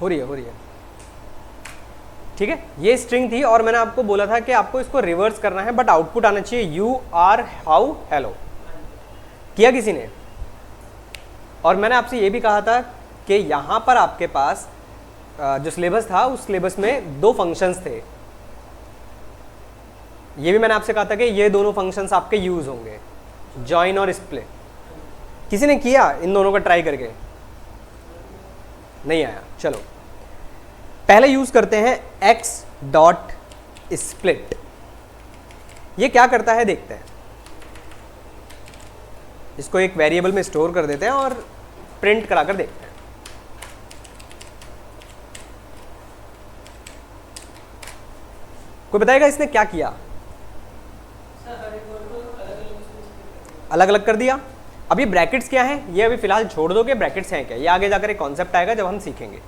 हो रही है ठीक है। ये स्ट्रिंग थी और मैंने आपको बोला था कि आपको इसको रिवर्स करना है, बट आउटपुट आना चाहिए यू आर हाउ हेलो। किया किसी ने? और मैंने आपसे ये भी कहा था कि यहाँ पर आपके पास जो सिलेबस था उस सिलेबस में 2 फंक्शंस थे। ये भी मैंने आपसे कहा था कि ये दोनों फंक्शंस आपके यूज होंगे, जॉइन और स्प्लिट। किसी ने किया इन दोनों का ट्राई करके? नहीं आया। चलो पहले यूज करते हैं x डॉट स्प्लिट। ये क्या करता है देखते हैं। इसको एक वेरिएबल में स्टोर कर देते हैं और प्रिंट कराकर देखते हैं। कोई बताएगा इसने क्या किया? अलग अलग कर दिया। अब ये ब्रैकेट्स क्या है, ये अभी फिलहाल छोड़ दो कि ब्रैकेट्स हैं क्या, ये आगे जाकर एक कॉन्सेप्ट आएगा जब हम सीखेंगे।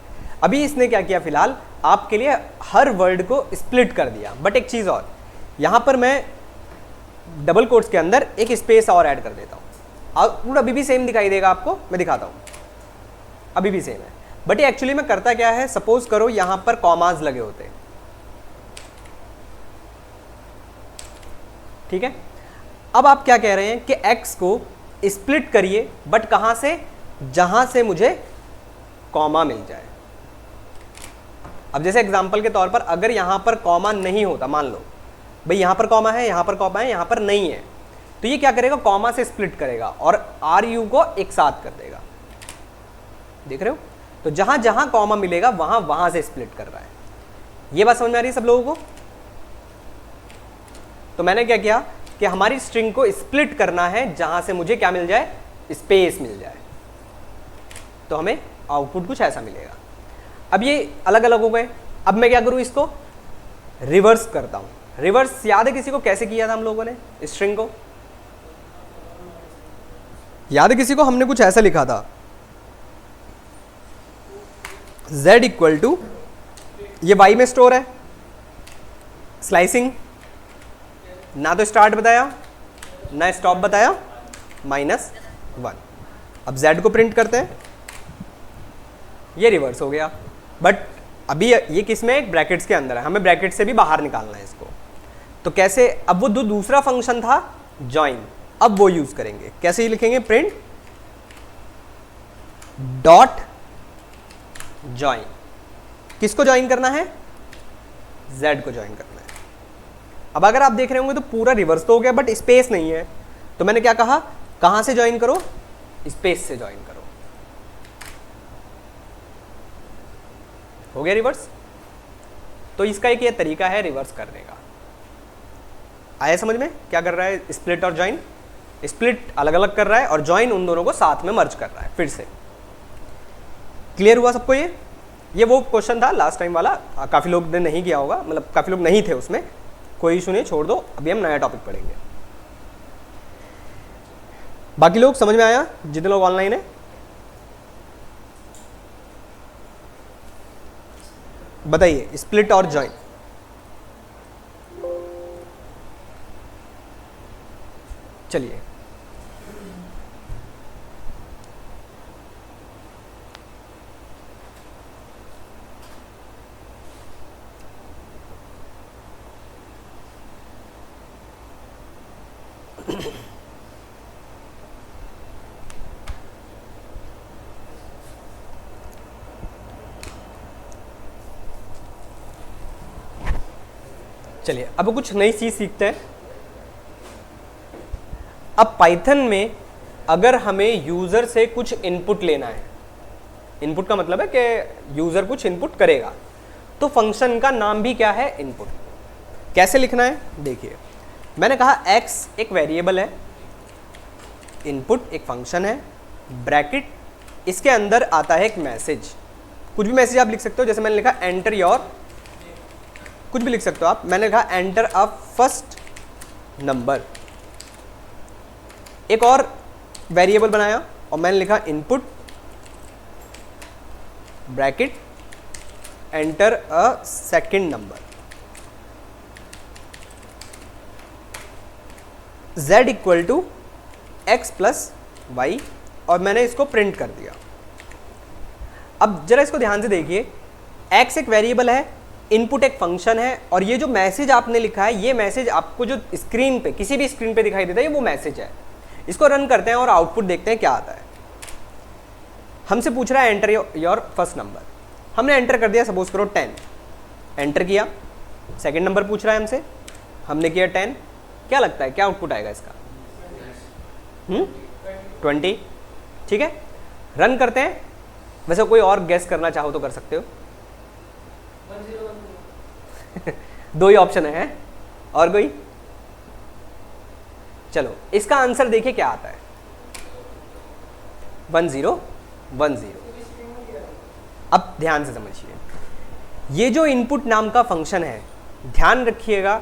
अभी इसने क्या किया, फिलहाल आपके लिए हर वर्ड को स्प्लिट कर दिया। बट एक चीज़ और, यहाँ पर मैं डबल कोट्स के अंदर एक स्पेस और ऐड कर देता हूँ। आउटपुट अभी भी सेम दिखाई देगा आपको, मैं दिखाता हूँ, अभी भी सेम है। बट ये एक्चुअली में करता क्या है, सपोज करो यहाँ पर कॉमाज लगे होते हैं, ठीक है। अब आप क्या कह रहे हैं कि x को स्प्लिट करिए, बट कहां से? जहां से मुझे कॉमा मिल जाए। अब जैसे एग्जांपल के तौर पर अगर यहां पर कॉमा नहीं होता, मान लो भाई यहां पर कॉमा है, यहां पर कॉमा है, यहां पर नहीं है, तो ये क्या करेगा, कॉमा से स्प्लिट करेगा और आर यू को एक साथ कर देगा। देख रहे हो? तो जहां जहां कॉमा मिलेगा वहां वहां से स्प्लिट कर रहा है। ये बात समझ में आ रही है सब लोगों को? तो मैंने क्या किया कि हमारी स्ट्रिंग को स्प्लिट करना है जहां से मुझे क्या मिल जाए, स्पेस मिल जाए। तो हमें आउटपुट कुछ ऐसा मिलेगा। अब ये अलग अलग हो गए। अब मैं क्या करूं, इसको रिवर्स करता हूं। रिवर्स याद है किसी को कैसे किया था हम लोगों ने स्ट्रिंग को? याद है किसी को? हमने कुछ ऐसा लिखा था, z इक्वल टू, ये y में स्टोर है, स्लाइसिंग, ना तो स्टार्ट बताया ना स्टॉप बताया, -1। अब z को प्रिंट करते हैं, ये रिवर्स हो गया। बट अभी ये किस में, एक ब्रैकेट्स के अंदर है, हमें ब्रैकेट से भी बाहर निकालना है इसको। तो कैसे? अब वो दूसरा फंक्शन था जॉइन, अब वो यूज करेंगे। कैसे ही लिखेंगे, प्रिंट डॉट जॉइन। किसको ज्वाइन करना है? z को ज्वाइन करना है। अब अगर आप देख रहे होंगे तो पूरा रिवर्स तो हो गया, बट स्पेस नहीं है। तो मैंने क्या कहा, कहां से ज्वाइन करो, स्पेस से ज्वाइन करो। हो गया रिवर्स। तो इसका एक ये तरीका है रिवर्स करने का। आया समझ में क्या कर रहा है स्प्लिट और ज्वाइन? स्प्लिट अलग अलग कर रहा है और ज्वाइन उन दोनों को साथ में मर्ज कर रहा है। फिर से क्लियर हुआ सबको? ये वो क्वेश्चन था लास्ट टाइम वाला, काफी लोग ने नहीं किया होगा, मतलब काफी लोग नहीं थे उसमें। कोई इशू नहीं, छोड़ दो, अभी हम नया टॉपिक पढ़ेंगे। बाकी लोग समझ में आया जितने लोग ऑनलाइन है? बताइए स्प्लिट और ज्वाइन। चलिए चलिए अब कुछ नई चीज सीखते हैं। अब पाइथन में अगर हमें यूजर से कुछ इनपुट लेना है, इनपुट का मतलब है कि यूजर कुछ इनपुट करेगा, तो फंक्शन का नाम भी क्या है, इनपुट। कैसे लिखना है देखिए, मैंने कहा x एक वेरिएबल है, इनपुट एक फंक्शन है, ब्रैकेट, इसके अंदर आता है एक मैसेज। कुछ भी मैसेज आप लिख सकते हो, जैसे मैंने लिखा एंटर योर, कुछ भी लिख सकते हो आप। मैंने लिखा एंटर अ फर्स्ट नंबर। एक और वेरिएबल बनाया और मैंने लिखा input bracket enter a second number. z equal to x plus Y, और मैंने इसको प्रिंट कर दिया। अब जरा इसको ध्यान से देखिए, x एक वेरिएबल है, इनपुट एक फंक्शन है, और ये जो मैसेज आपने लिखा है, ये मैसेज आपको जो स्क्रीन पे, किसी भी स्क्रीन पे दिखाई देता है, वो मैसेज है। इसको रन करते हैं और आउटपुट देखते हैं क्या आता है। हमसे पूछ रहा है एंटर योर फर्स्ट नंबर, हमने एंटर कर दिया, सपोज करो 10, एंटर किया। सेकंड नंबर पूछ रहा है हमसे, हमने किया 10, क्या लगता है क्या आउटपुट आएगा इसका? 20। ठीक है, रन करते हैं। वैसे कोई और गेस करना चाहो तो कर सकते हो। 2 ही ऑप्शन है, और कोई? चलो इसका आंसर देखिए क्या आता है, 1010। अब ध्यान से समझिए, ये जो इनपुट नाम का फंक्शन है, ध्यान रखिएगा,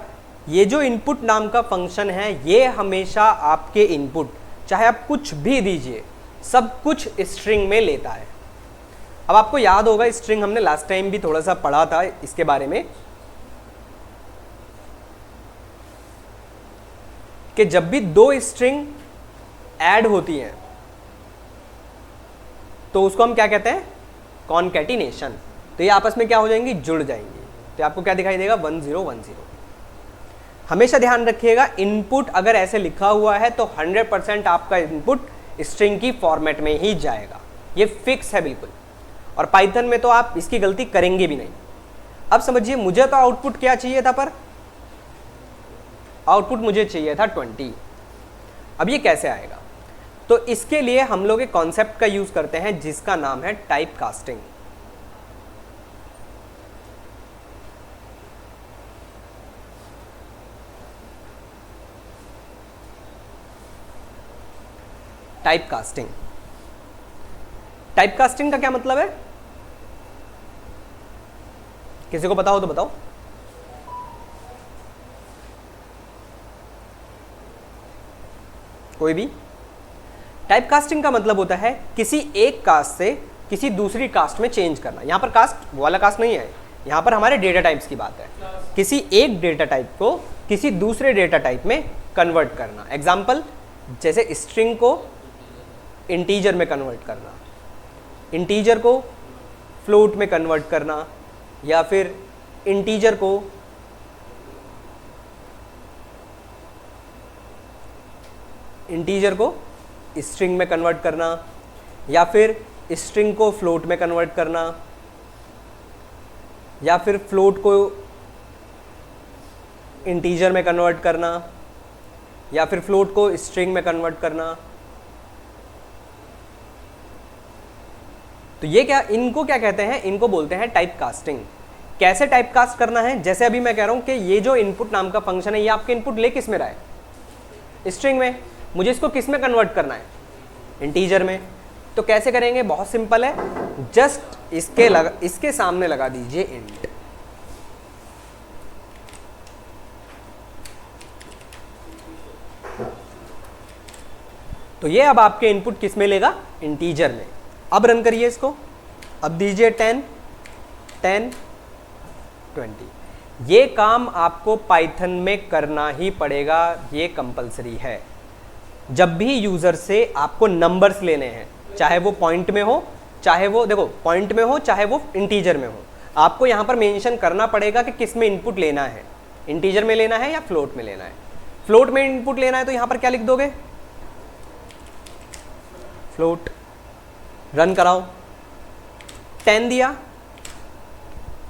ये जो इनपुट नाम का फंक्शन है, ये हमेशा आपके इनपुट, चाहे आप कुछ भी दीजिए, सब कुछ स्ट्रिंग में लेता है। अब आपको याद होगा, स्ट्रिंग हमने लास्ट टाइम भी थोड़ा सा पढ़ा था इसके बारे में, कि जब भी 2 स्ट्रिंग ऐड होती हैं तो उसको हम क्या कहते हैं? कॉनकैटिनेशन। तो ये आपस में क्या हो जाएंगी? जुड़ जाएंगी। तो आपको क्या दिखाई देगा? 1010। हमेशा ध्यान रखिएगा, इनपुट अगर ऐसे लिखा हुआ है तो 100% आपका इनपुट स्ट्रिंग की फॉर्मेट में ही जाएगा, ये फिक्स है बिल्कुल। और पाइथन में तो आप इसकी गलती करेंगे भी नहीं। अब समझिए, मुझे तो आउटपुट क्या चाहिए था, पर आउटपुट मुझे चाहिए था 20। अब ये कैसे आएगा? तो इसके लिए हम लोग एक कॉन्सेप्ट का यूज करते हैं जिसका नाम है type casting. Type casting, type casting का क्या मतलब है? किसी को पता हो तो बताओ। कोई भी? टाइप कास्टिंग का मतलब होता है किसी एक कास्ट से किसी दूसरी कास्ट में चेंज करना। यहां पर कास्ट वाला कास्ट नहीं है, यहां पर हमारे डेटा टाइप्स की बात है। किसी एक डेटा टाइप को किसी दूसरे डेटा टाइप में कन्वर्ट करना। एग्जाम्पल, जैसे स्ट्रिंग को इंटीजर में कन्वर्ट करना, इंटीजर को फ्लोट में कन्वर्ट करना, या फिर इंटीजर को स्ट्रिंग में कन्वर्ट करना, या फिर स्ट्रिंग को फ्लोट में कन्वर्ट करना, या फिर फ्लोट को इंटीजर में कन्वर्ट करना, या फिर फ्लोट को स्ट्रिंग में कन्वर्ट करना। तो ये क्या, इनको क्या कहते हैं? इनको बोलते हैं टाइप कास्टिंग। कैसे टाइप कास्ट करना है? जैसे अभी मैं कह रहा हूं कि ये जो इनपुट नाम का फंक्शन है, ये आपके इनपुट ले किस में रहा है? स्ट्रिंग में। मुझे इसको किस में कन्वर्ट करना है? इंटीजर में। तो कैसे करेंगे? बहुत सिंपल है, जस्ट इसके सामने लगा दीजिए इंट। तो ये अब आपके इनपुट किस में लेगा? इंटीजर में। अब रन करिए इसको, अब दीजिए 10 10 20। ये काम आपको पाइथन में करना ही पड़ेगा, ये कंपलसरी है। जब भी यूजर से आपको नंबर्स लेने हैं, चाहे वो पॉइंट में हो, चाहे वो देखो पॉइंट में हो, चाहे वो इंटीजर में हो, आपको यहां पर मेंशन करना पड़ेगा कि किस में इनपुट लेना है, इंटीजर में लेना है या फ्लोट में लेना है। फ्लोट में इनपुट लेना है तो यहां पर क्या लिख दोगे? फ्लोट। रन कराओ, 10 दिया,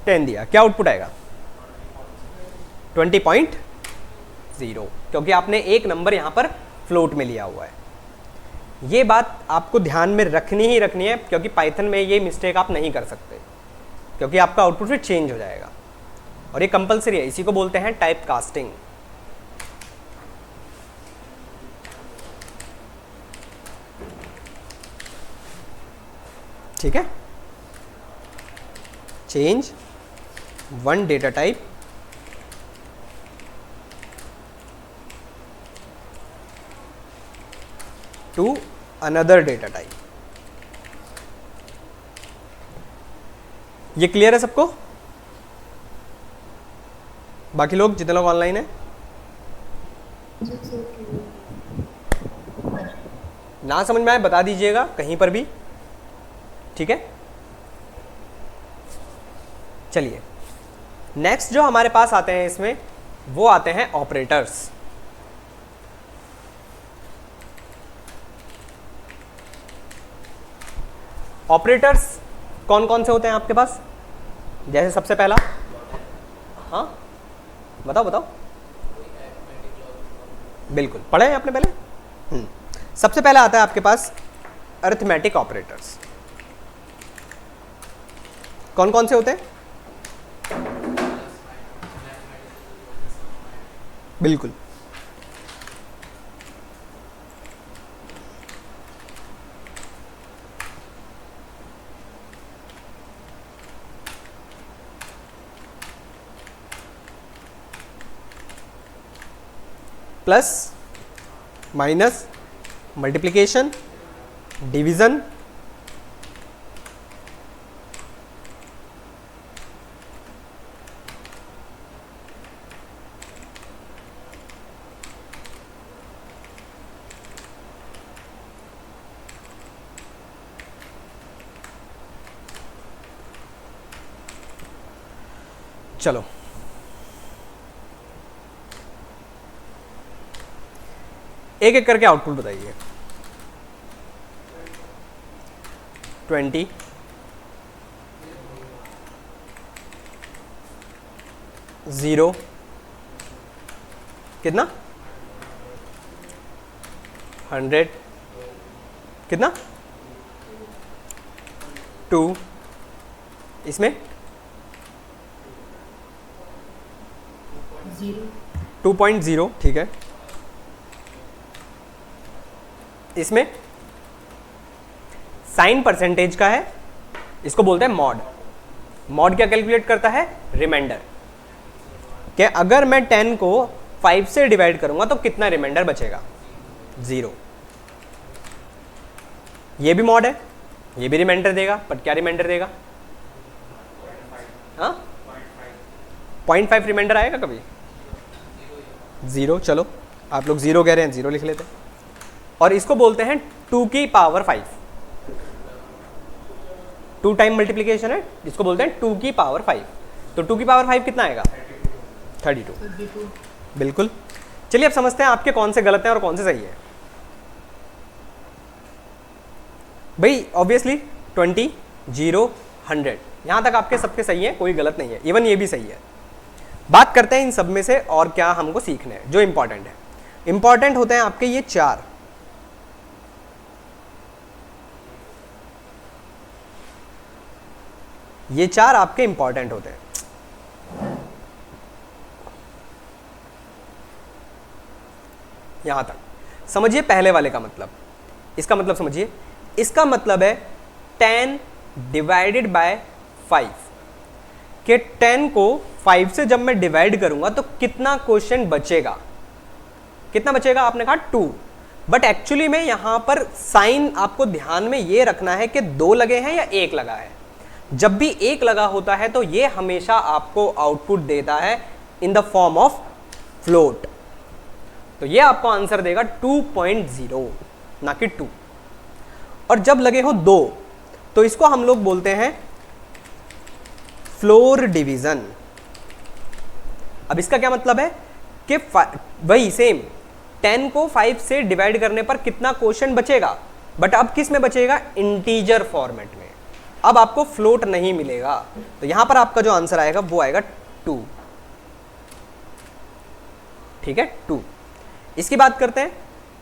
10 दिया, क्या आउटपुट आएगा? 20.0, क्योंकि आपने एक नंबर यहां पर फ्लोट में लिया हुआ है। ये बात आपको ध्यान में रखनी ही रखनी है, क्योंकि पाइथन में ये मिस्टेक आप नहीं कर सकते, क्योंकि आपका आउटपुट फिर चेंज हो जाएगा। और ये कंपलसरी है, इसी को बोलते हैं टाइप कास्टिंग। ठीक है, change one data type two another data type. ये क्लियर है सबको? बाकी लोग जितने लोग ऑनलाइन हैं, ना समझ में आए बता दीजिएगा कहीं पर भी, ठीक है? चलिए नेक्स्ट जो हमारे पास आते हैं इसमें वो आते हैं ऑपरेटर्स। ऑपरेटर्स कौन कौन से होते हैं आपके पास? जैसे सबसे पहला, हाँ बताओ बताओ, बिल्कुल पढ़े हैं आपने पहले। सबसे पहला आता है आपके पास अरिथमेटिक ऑपरेटर्स। कौन कौन से होते हैं? बिल्कुल, प्लस, माइनस, मल्टीप्लिकेशन, डिवीजन, चलो एक एक करके आउटपुट बताइए। 20, 0, कितना? 100, कितना? 2, इसमें 2.0, ठीक है। इसमें साइन परसेंटेज का है, इसको बोलते हैं मॉड। मॉड क्या कैलकुलेट करता है? रिमाइंडर, कि अगर मैं 10 को 5 से डिवाइड करूंगा तो कितना रिमाइंडर बचेगा? 0। ये भी मॉड है, ये भी रिमाइंडर देगा, बट क्या रिमाइंडर देगा? हाँ 0.5 रिमाइंडर आएगा कभी? 0। चलो आप लोग 0 कह रहे हैं, 0 लिख लेते हैं। और इसको बोलते हैं 2 की पावर 5। 2 टाइम मल्टीप्लीकेशन है, इसको बोलते हैं 2 की पावर 5। तो 2 की पावर 5 कितना आएगा? 32। बिल्कुल। चलिए अब समझते हैं आपके कौन से गलत हैं और कौन से सही है। भाई ऑब्वियसली 20, 0, 100 यहां तक आपके सबके सही है, कोई गलत नहीं है, इवन ये भी सही है। बात करते हैं इन सब में से और क्या हमको सीखना है जो इंपॉर्टेंट है। इंपॉर्टेंट होते हैं आपके ये 4। ये 4 आपके इंपॉर्टेंट होते हैं। यहां तक समझिए पहले वाले का मतलब। इसका मतलब समझिए, इसका मतलब है 10 डिवाइडेड बाय 5, कि 10 को 5 से जब मैं डिवाइड करूंगा तो कितना क्वेश्चन बचेगा? कितना बचेगा? आपने कहा 2, बट एक्चुअली में यहां पर साइन आपको ध्यान में ये रखना है कि 2 लगे हैं या 1 लगा है। जब भी 1 लगा होता है तो ये हमेशा आपको आउटपुट देता है in the form of float. तो ये आपको आंसर देगा 2.0 ना कि 2। और जब लगे हो 2 तो इसको हम लोग बोलते हैं फ्लोर डिवीजन। अब इसका क्या मतलब है कि वही सेम 10 को 5 से डिवाइड करने पर कितना क्वेश्चन बचेगा, बट अब किस में बचेगा? इंटीजर फॉर्मेट में। अब आपको फ्लोट नहीं मिलेगा, तो यहां पर आपका जो आंसर आएगा वो आएगा 2। ठीक है, 2। इसकी बात करते हैं।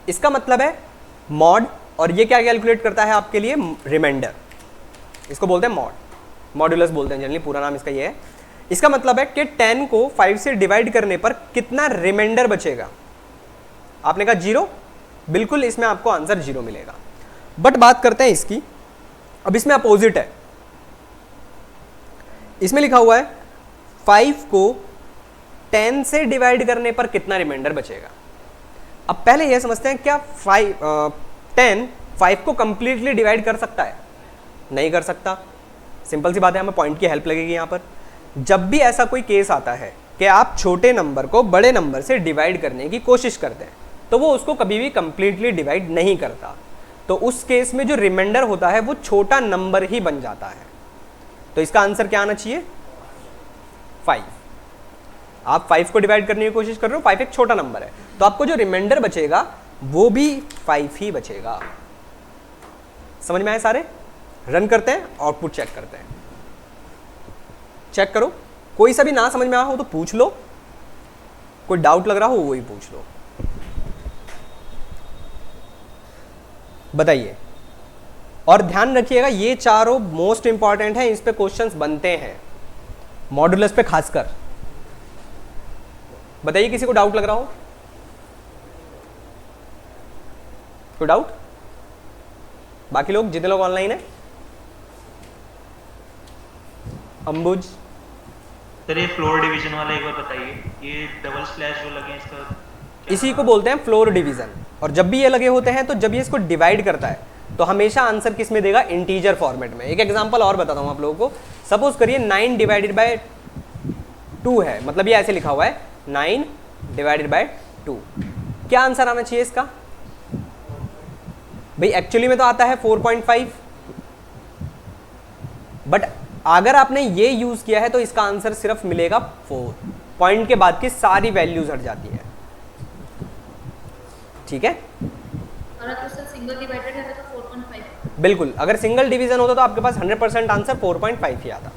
इसका मतलब है मॉड, और ये क्या कैलकुलेट करता है आपके लिए? रिमाइंडर। इसको बोलते हैं मॉड, मॉड्यूलस बोलते हैं जनरली, पूरा नाम इसका ये है। इसका मतलब है कि 10 को 5 से डिवाइड करने पर कितना रिमाइंडर बचेगा? आपने कहा 0, बिल्कुल इसमें आपको आंसर 0 मिलेगा। बट बात करते हैं इसकी। अब इसमें अपोजिट है, इसमें लिखा हुआ है 5 को 10 से डिवाइड करने पर कितना रिमाइंडर बचेगा। अब पहले यह समझते हैं, क्या 10 5 को कंप्लीटली डिवाइड कर सकता है? नहीं कर सकता। सिंपल सी बात है, हमें पॉइंट की हेल्प लगेगी यहां पर। जब भी ऐसा कोई केस आता है कि आप छोटे नंबर को बड़े नंबर से डिवाइड करने की कोशिश करते हैं, तो वो उसको कभी भी कंप्लीटली डिवाइड नहीं करता। तो उस केस में जो रिमाइंडर होता है वो छोटा नंबर ही बन जाता है। तो इसका आंसर क्या आना चाहिए? 5। आप 5 को डिवाइड करने की कोशिश कर रहे हो, 5 एक छोटा नंबर है, तो आपको जो रिमाइंडर बचेगा वो भी 5 ही बचेगा। समझ में आए सारे? रन करते हैं, आउटपुट चेक करते हैं। चेक करो, कोई सा भी ना समझ में आया हो तो पूछ लो, कोई डाउट लग रहा हो वही पूछ लो। बताइए। और ध्यान रखिएगा ये चारों मोस्ट इंपॉर्टेंट है, इस पे क्वेश्चंस बनते हैं मॉड्यूलस पे खासकर। बताइए किसी को डाउट लग रहा हो? कोई डाउट? बाकी लोग, जितने लोग ऑनलाइन है। अंबुज सर ये फ्लोर डिवीजन वाला एक बार बताइए, ये डबल स्लैश जो लगे इसका इसी को बोलते हैं फ्लोर डिवीजन। और जब भी ये लगे होते हैं तो जब ये इसको डिवाइड करता है तो हमेशा आंसर किस में देगा? इंटीजर फॉर्मेट में। एक एग्जांपल और बताता हूं आप लोगों को। सपोज करिए 9 डिवाइडेड बाय 2 है, मतलब ये ऐसे लिखा हुआ है 9 डिवाइडेड बाय 2। क्या आंसर आना चाहिए इसका? भाई एक्चुअली में तो आता है 4.5, बट अगर आपने ये यूज किया है तो इसका आंसर सिर्फ मिलेगा 4। पॉइंट के बाद की सारी वैल्यूज हट जाती है। ठीक है? अगर तो सिंगल डिवाइडेड है तो 4.5। बिल्कुल, अगर सिंगल डिवीजन होता तो आपके पास 100% आंसर 4.5 ही आता।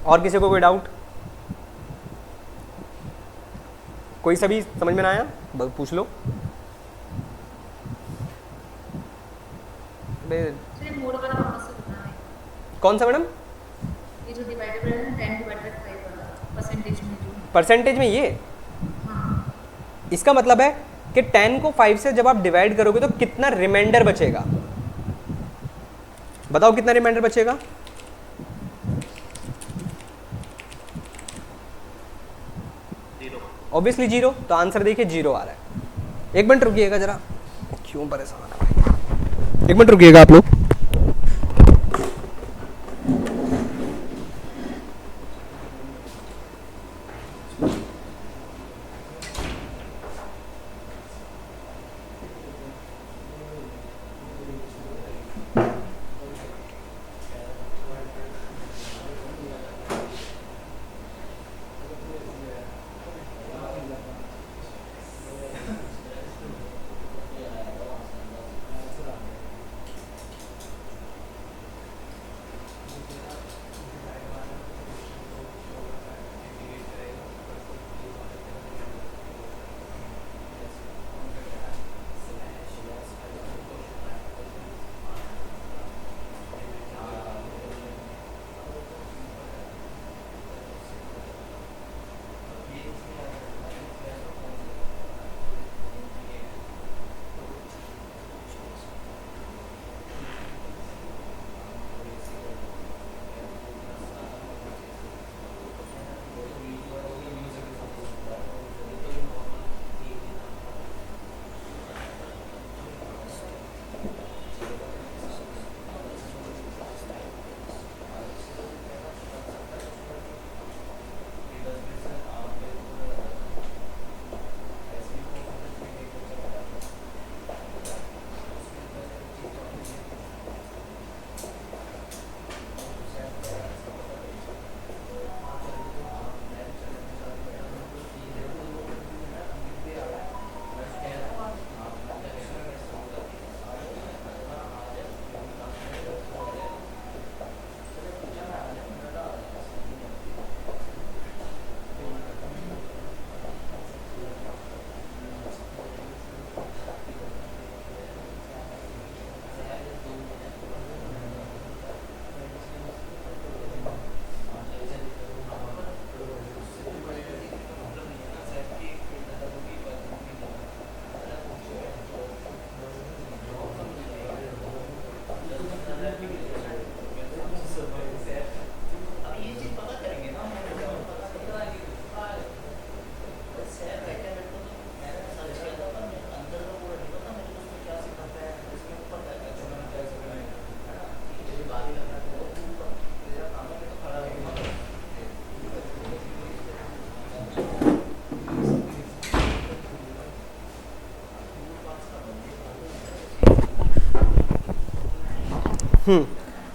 और किसी को कोई डाउट? कोई सभी समझ में ना आया पूछ लो। मोड वाला वापस से बताना है। कौन सा मैडम? ये जो डिवाइडेड है 10 डिवाइडेड 5 वाला परसेंटेज में जो परसेंटेज में ये? हाँ। इसका मतलब है कि 10 को 5 से जब आप डिवाइड करोगे तो कितना रिमाइंडर बचेगा? बताओ कितना रिमाइंडर बचेगा? ऑब्वियसली 0। तो आंसर देखिए 0 आ रहा है। एक मिनट रुकिएगा जरा, क्यों परेशान है भाई? एक मिनट रुकिएगा आप लोग।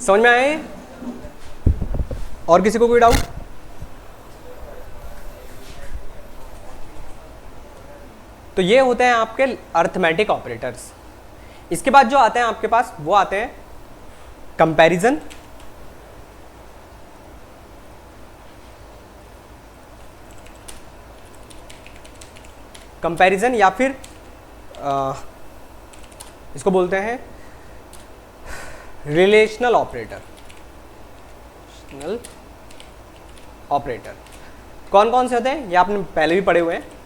समझ में आए? और किसी को कोई डाउट? तो ये होते हैं आपके अर्थमेटिक ऑपरेटर्स। इसके बाद जो आते हैं आपके पास वो आते हैं कंपैरिजन, कंपैरिजन या फिर इसको बोलते हैं रिलेशनल ऑपरेटर। ऑपरेटर कौन कौन से होते हैं ये आपने पहले भी पढ़े हुए हैं।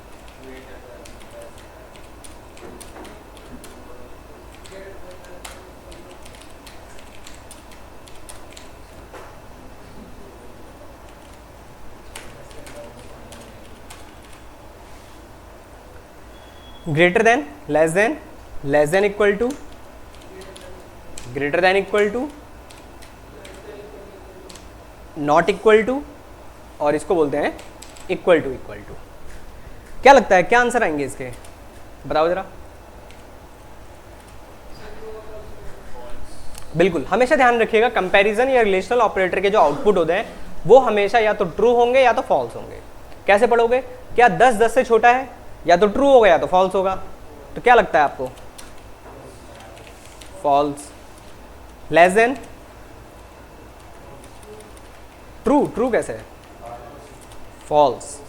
Greater than, less than equal to, greater than equal to, not equal to, और इसको बोलते हैं इक्वल टू। क्या लगता है क्या आंसर आएंगे इसके, बताओ जरा। बिल्कुल, हमेशा ध्यान रखिएगा कंपैरिजन या रिलेशनल ऑपरेटर के जो आउटपुट होते हैं वो हमेशा या तो ट्रू होंगे या तो फॉल्स होंगे। कैसे पढ़ोगे? क्या 10 10 से छोटा है? या तो ट्रू होगा या तो फॉल्स होगा। तो क्या लगता है आपको? False. Less than, true. True कैसे है? फॉल्स।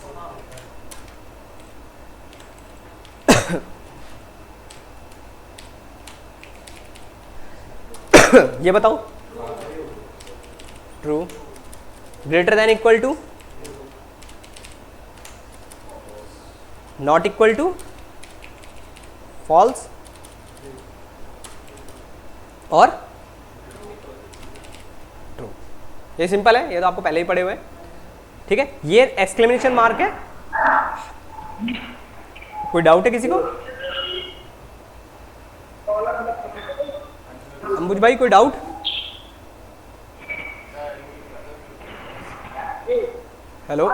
ये बताओ। True. Greater than equal to, not equal to, false, और ट्रू। ये सिंपल है, ये तो आपको पहले ही पढ़े हुए हैं। ठीक है, ये एक्सक्लेमेशन मार्क है। कोई डाउट है किसी को? अंबुज भाई कोई डाउट? हेलो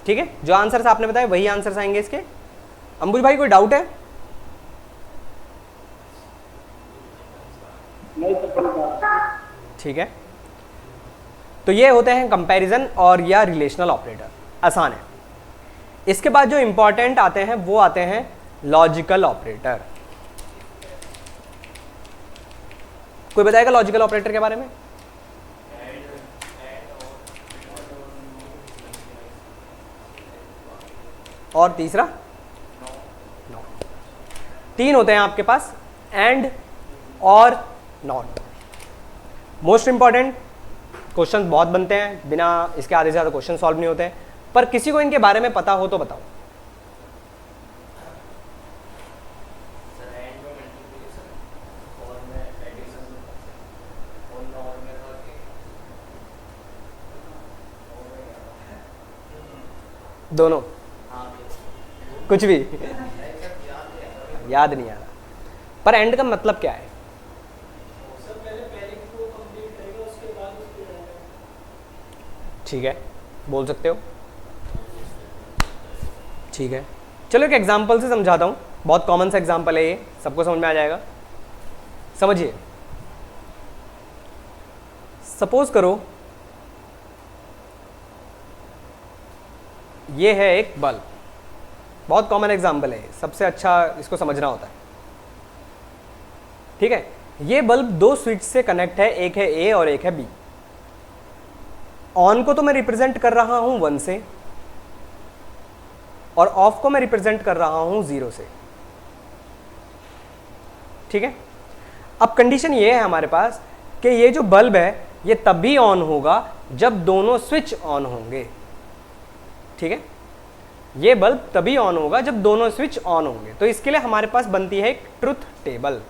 ठीक है, जो आंसर्स आपने बताए वही आंसर्स आएंगे इसके। अंबुज भाई कोई डाउट है? ठीक है, तो ये होते हैं कंपैरिजन और या रिलेशनल ऑपरेटर, आसान है। इसके बाद जो इंपॉर्टेंट आते हैं वो आते हैं लॉजिकल ऑपरेटर। कोई बताएगा लॉजिकल ऑपरेटर के बारे में? और तीसरा नो। तीन होते हैं आपके पास, एंड, और, नॉट। मोस्ट इंपॉर्टेंट क्वेश्चन बहुत बनते हैं, बिना इसके आधे से ज़्यादा क्वेश्चन सॉल्व नहीं होते हैं, पर किसी को इनके बारे में पता हो तो बताओ। दोनों? कुछ भी याद नहीं आ रहा, पर एंड का मतलब क्या है? ठीक है, बोल सकते हो। ठीक है, चलो एक एग्जांपल से समझाता हूँ। बहुत कॉमन सा एग्जांपल है ये, सबको समझ में आ जाएगा। समझिए, सपोज करो ये है एक बल्ब। बहुत कॉमन एग्जांपल है, सबसे अच्छा इसको समझना होता है। ठीक है, ये बल्ब दो स्विच से कनेक्ट है, एक है ए और एक है बी। ऑन को तो मैं रिप्रेजेंट कर रहा हूं 1 से, और ऑफ को मैं रिप्रेजेंट कर रहा हूं 0 से। ठीक है, अब कंडीशन ये है हमारे पास कि ये जो बल्ब है ये तभी ऑन होगा जब दोनों स्विच ऑन होंगे। ठीक है, ये बल्ब तभी ऑन होगा जब दोनों स्विच ऑन होंगे। तो इसके लिए हमारे पास बनती है एक ट्रुथ टेबल।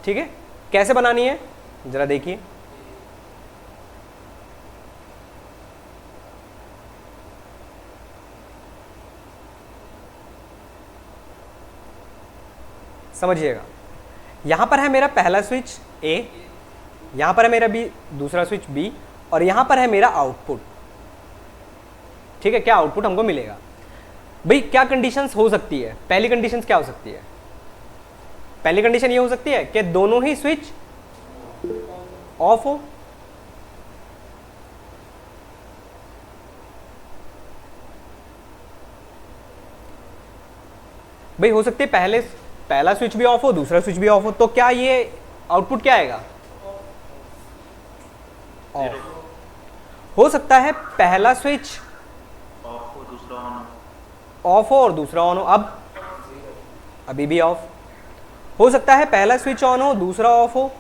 ठीक है, कैसे बनानी है जरा देखिए। समझिएगा, यहां पर है मेरा पहला स्विच ए, यहां पर है मेरा बी दूसरा स्विच बी, और यहां पर है मेरा आउटपुट। ठीक है, क्या आउटपुट हमको मिलेगा? भाई क्या कंडीशंस हो सकती है? पहली कंडीशंस क्या हो सकती है? पहली कंडीशन ये हो सकती है कि दोनों ही स्विच ऑफ हो। भाई हो सकती है पहला स्विच भी ऑफ हो, दूसरा स्विच भी ऑफ हो, तो क्या ये आउटपुट क्या आएगा? ऑफ। हो सकता है पहला स्विच ऑफ हो दूसरा ऑन ऑफ हो और दूसरा ऑन हो, अब अभी भी ऑफ। हो सकता है पहला स्विच ऑन हो, दूसरा ऑफ हो,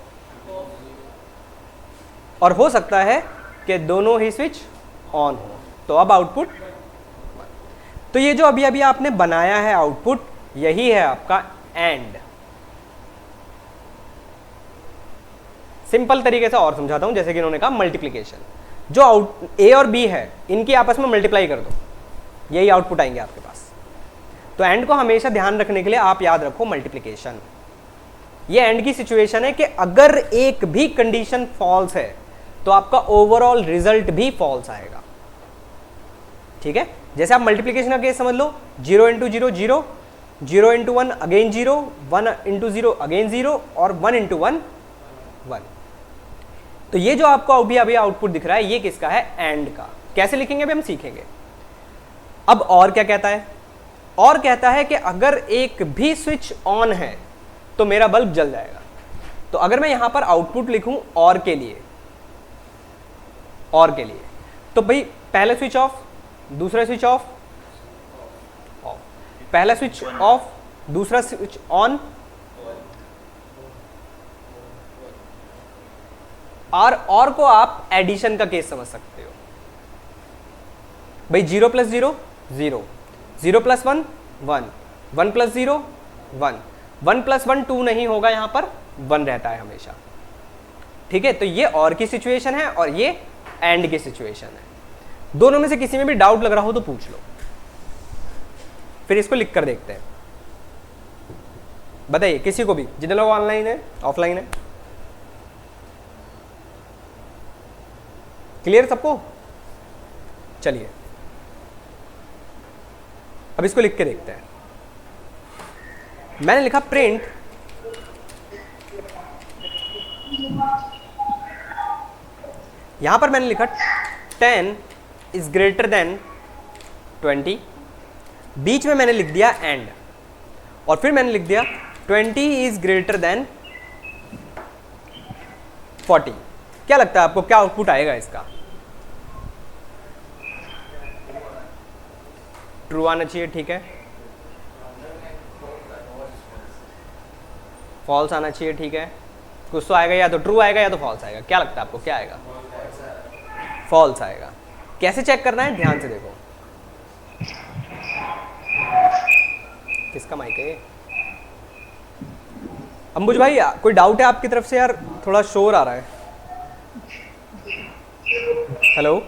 और हो सकता है कि दोनों ही स्विच ऑन हो, तो अब आउटपुट। तो ये जो अभी अभी आपने बनाया है आउटपुट, यही है आपका एंड। सिंपल तरीके से और समझाता हूं, जैसे कि इन्होंने कहा मल्टीप्लिकेशन। जो ए और बी है इनकी आपस में मल्टीप्लाई कर दो, यही आउटपुट आएंगे आपके पास। तो एंड को हमेशा ध्यान रखने के लिए आप याद रखो मल्टीप्लिकेशन। ये एंड की सिचुएशन है कि अगर एक भी कंडीशन फॉल्स है तो आपका ओवरऑल रिजल्ट भी फॉल्स आएगा। ठीक है, जैसे आप मल्टीप्लिकेशन का केस समझ लो, 0 into 0 0, 0 into 1 again 0, 1 into 0 again 0, और 1 इंटू 1 1। तो ये जो आपको अभी अभी आउटपुट दिख रहा है, ये किसका है? एंड का। कैसे लिखेंगे अभी हम सीखेंगे। अब और क्या कहता है? और कहता है कि अगर एक भी स्विच ऑन है तो मेरा बल्ब जल जाएगा। तो अगर मैं यहां पर आउटपुट लिखूं और के लिए, तो भाई पहला स्विच ऑफ, दूसरा स्विच ऑफ, पहला स्विच ऑफ, दूसरा स्विच ऑन, और को आप एडिशन का केस समझ सकते हो। भाई 0 प्लस 0 0, 0 प्लस 1 1, 1 प्लस 0 1, 1 प्लस 1 2 नहीं होगा, यहां पर 1 रहता है हमेशा। ठीक है, तो ये और की सिचुएशन है और ये एंड की सिचुएशन है। दोनों में से किसी में भी डाउट लग रहा हो तो पूछ लो, फिर इसको लिख कर देखते हैं। बताइए किसी को भी, जितने लोग ऑनलाइन है ऑफलाइन है, क्लियर सबको? चलिए अब इसको लिख के देखते हैं। मैंने लिखा प्रिंट यहां पर मैंने लिखा 10 इज ग्रेटर देन 20, बीच में मैंने लिख दिया एंड, और फिर मैंने लिख दिया 20 इज ग्रेटर देन 40। क्या लगता है आपको क्या आउटपुट आएगा इसका? ट्रू आना चाहिए, ठीक है। फॉल्स आना चाहिए, ठीक है। कुछ तो आएगा, या तो ट्रू आएगा या तो फॉल्स आएगा। क्या लगता है आपको क्या आएगा? फॉल्स आएगा। कैसे चेक करना है? ध्यान से देखो। किसका माइक है ये? अंबुज भाई कोई डाउट है आपकी तरफ से? यार थोड़ा शोर आ रहा है। हेलो,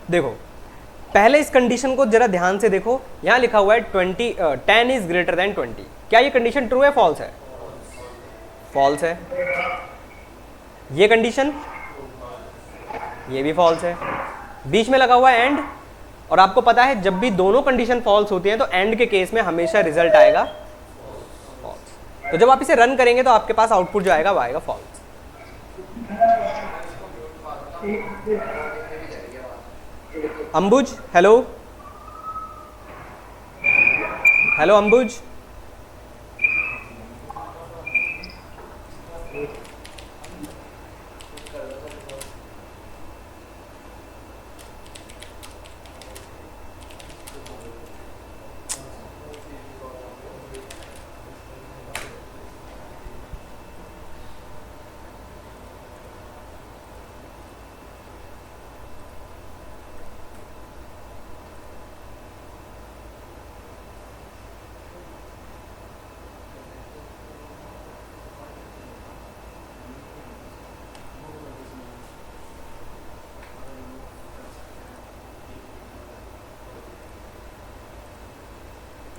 देखो पहले इस कंडीशन को जरा ध्यान से देखो। यहां लिखा हुआ है 10 इज ग्रेटर देन 20। क्या ये कंडीशन ट्रू है फॉल्स है? फॉल्स है। ये कंडीशन, ये भी फॉल्स है। बीच में लगा हुआ है एंड, और आपको पता है जब भी दोनों कंडीशन फॉल्स होती हैं तो एंड के केस में हमेशा रिजल्ट आएगा फॉल्स। तो जब आप इसे रन करेंगे तो आपके पास आउटपुट जो आएगा वो आएगा फॉल्स। अंबुज हेलो, हेलो अंबुज,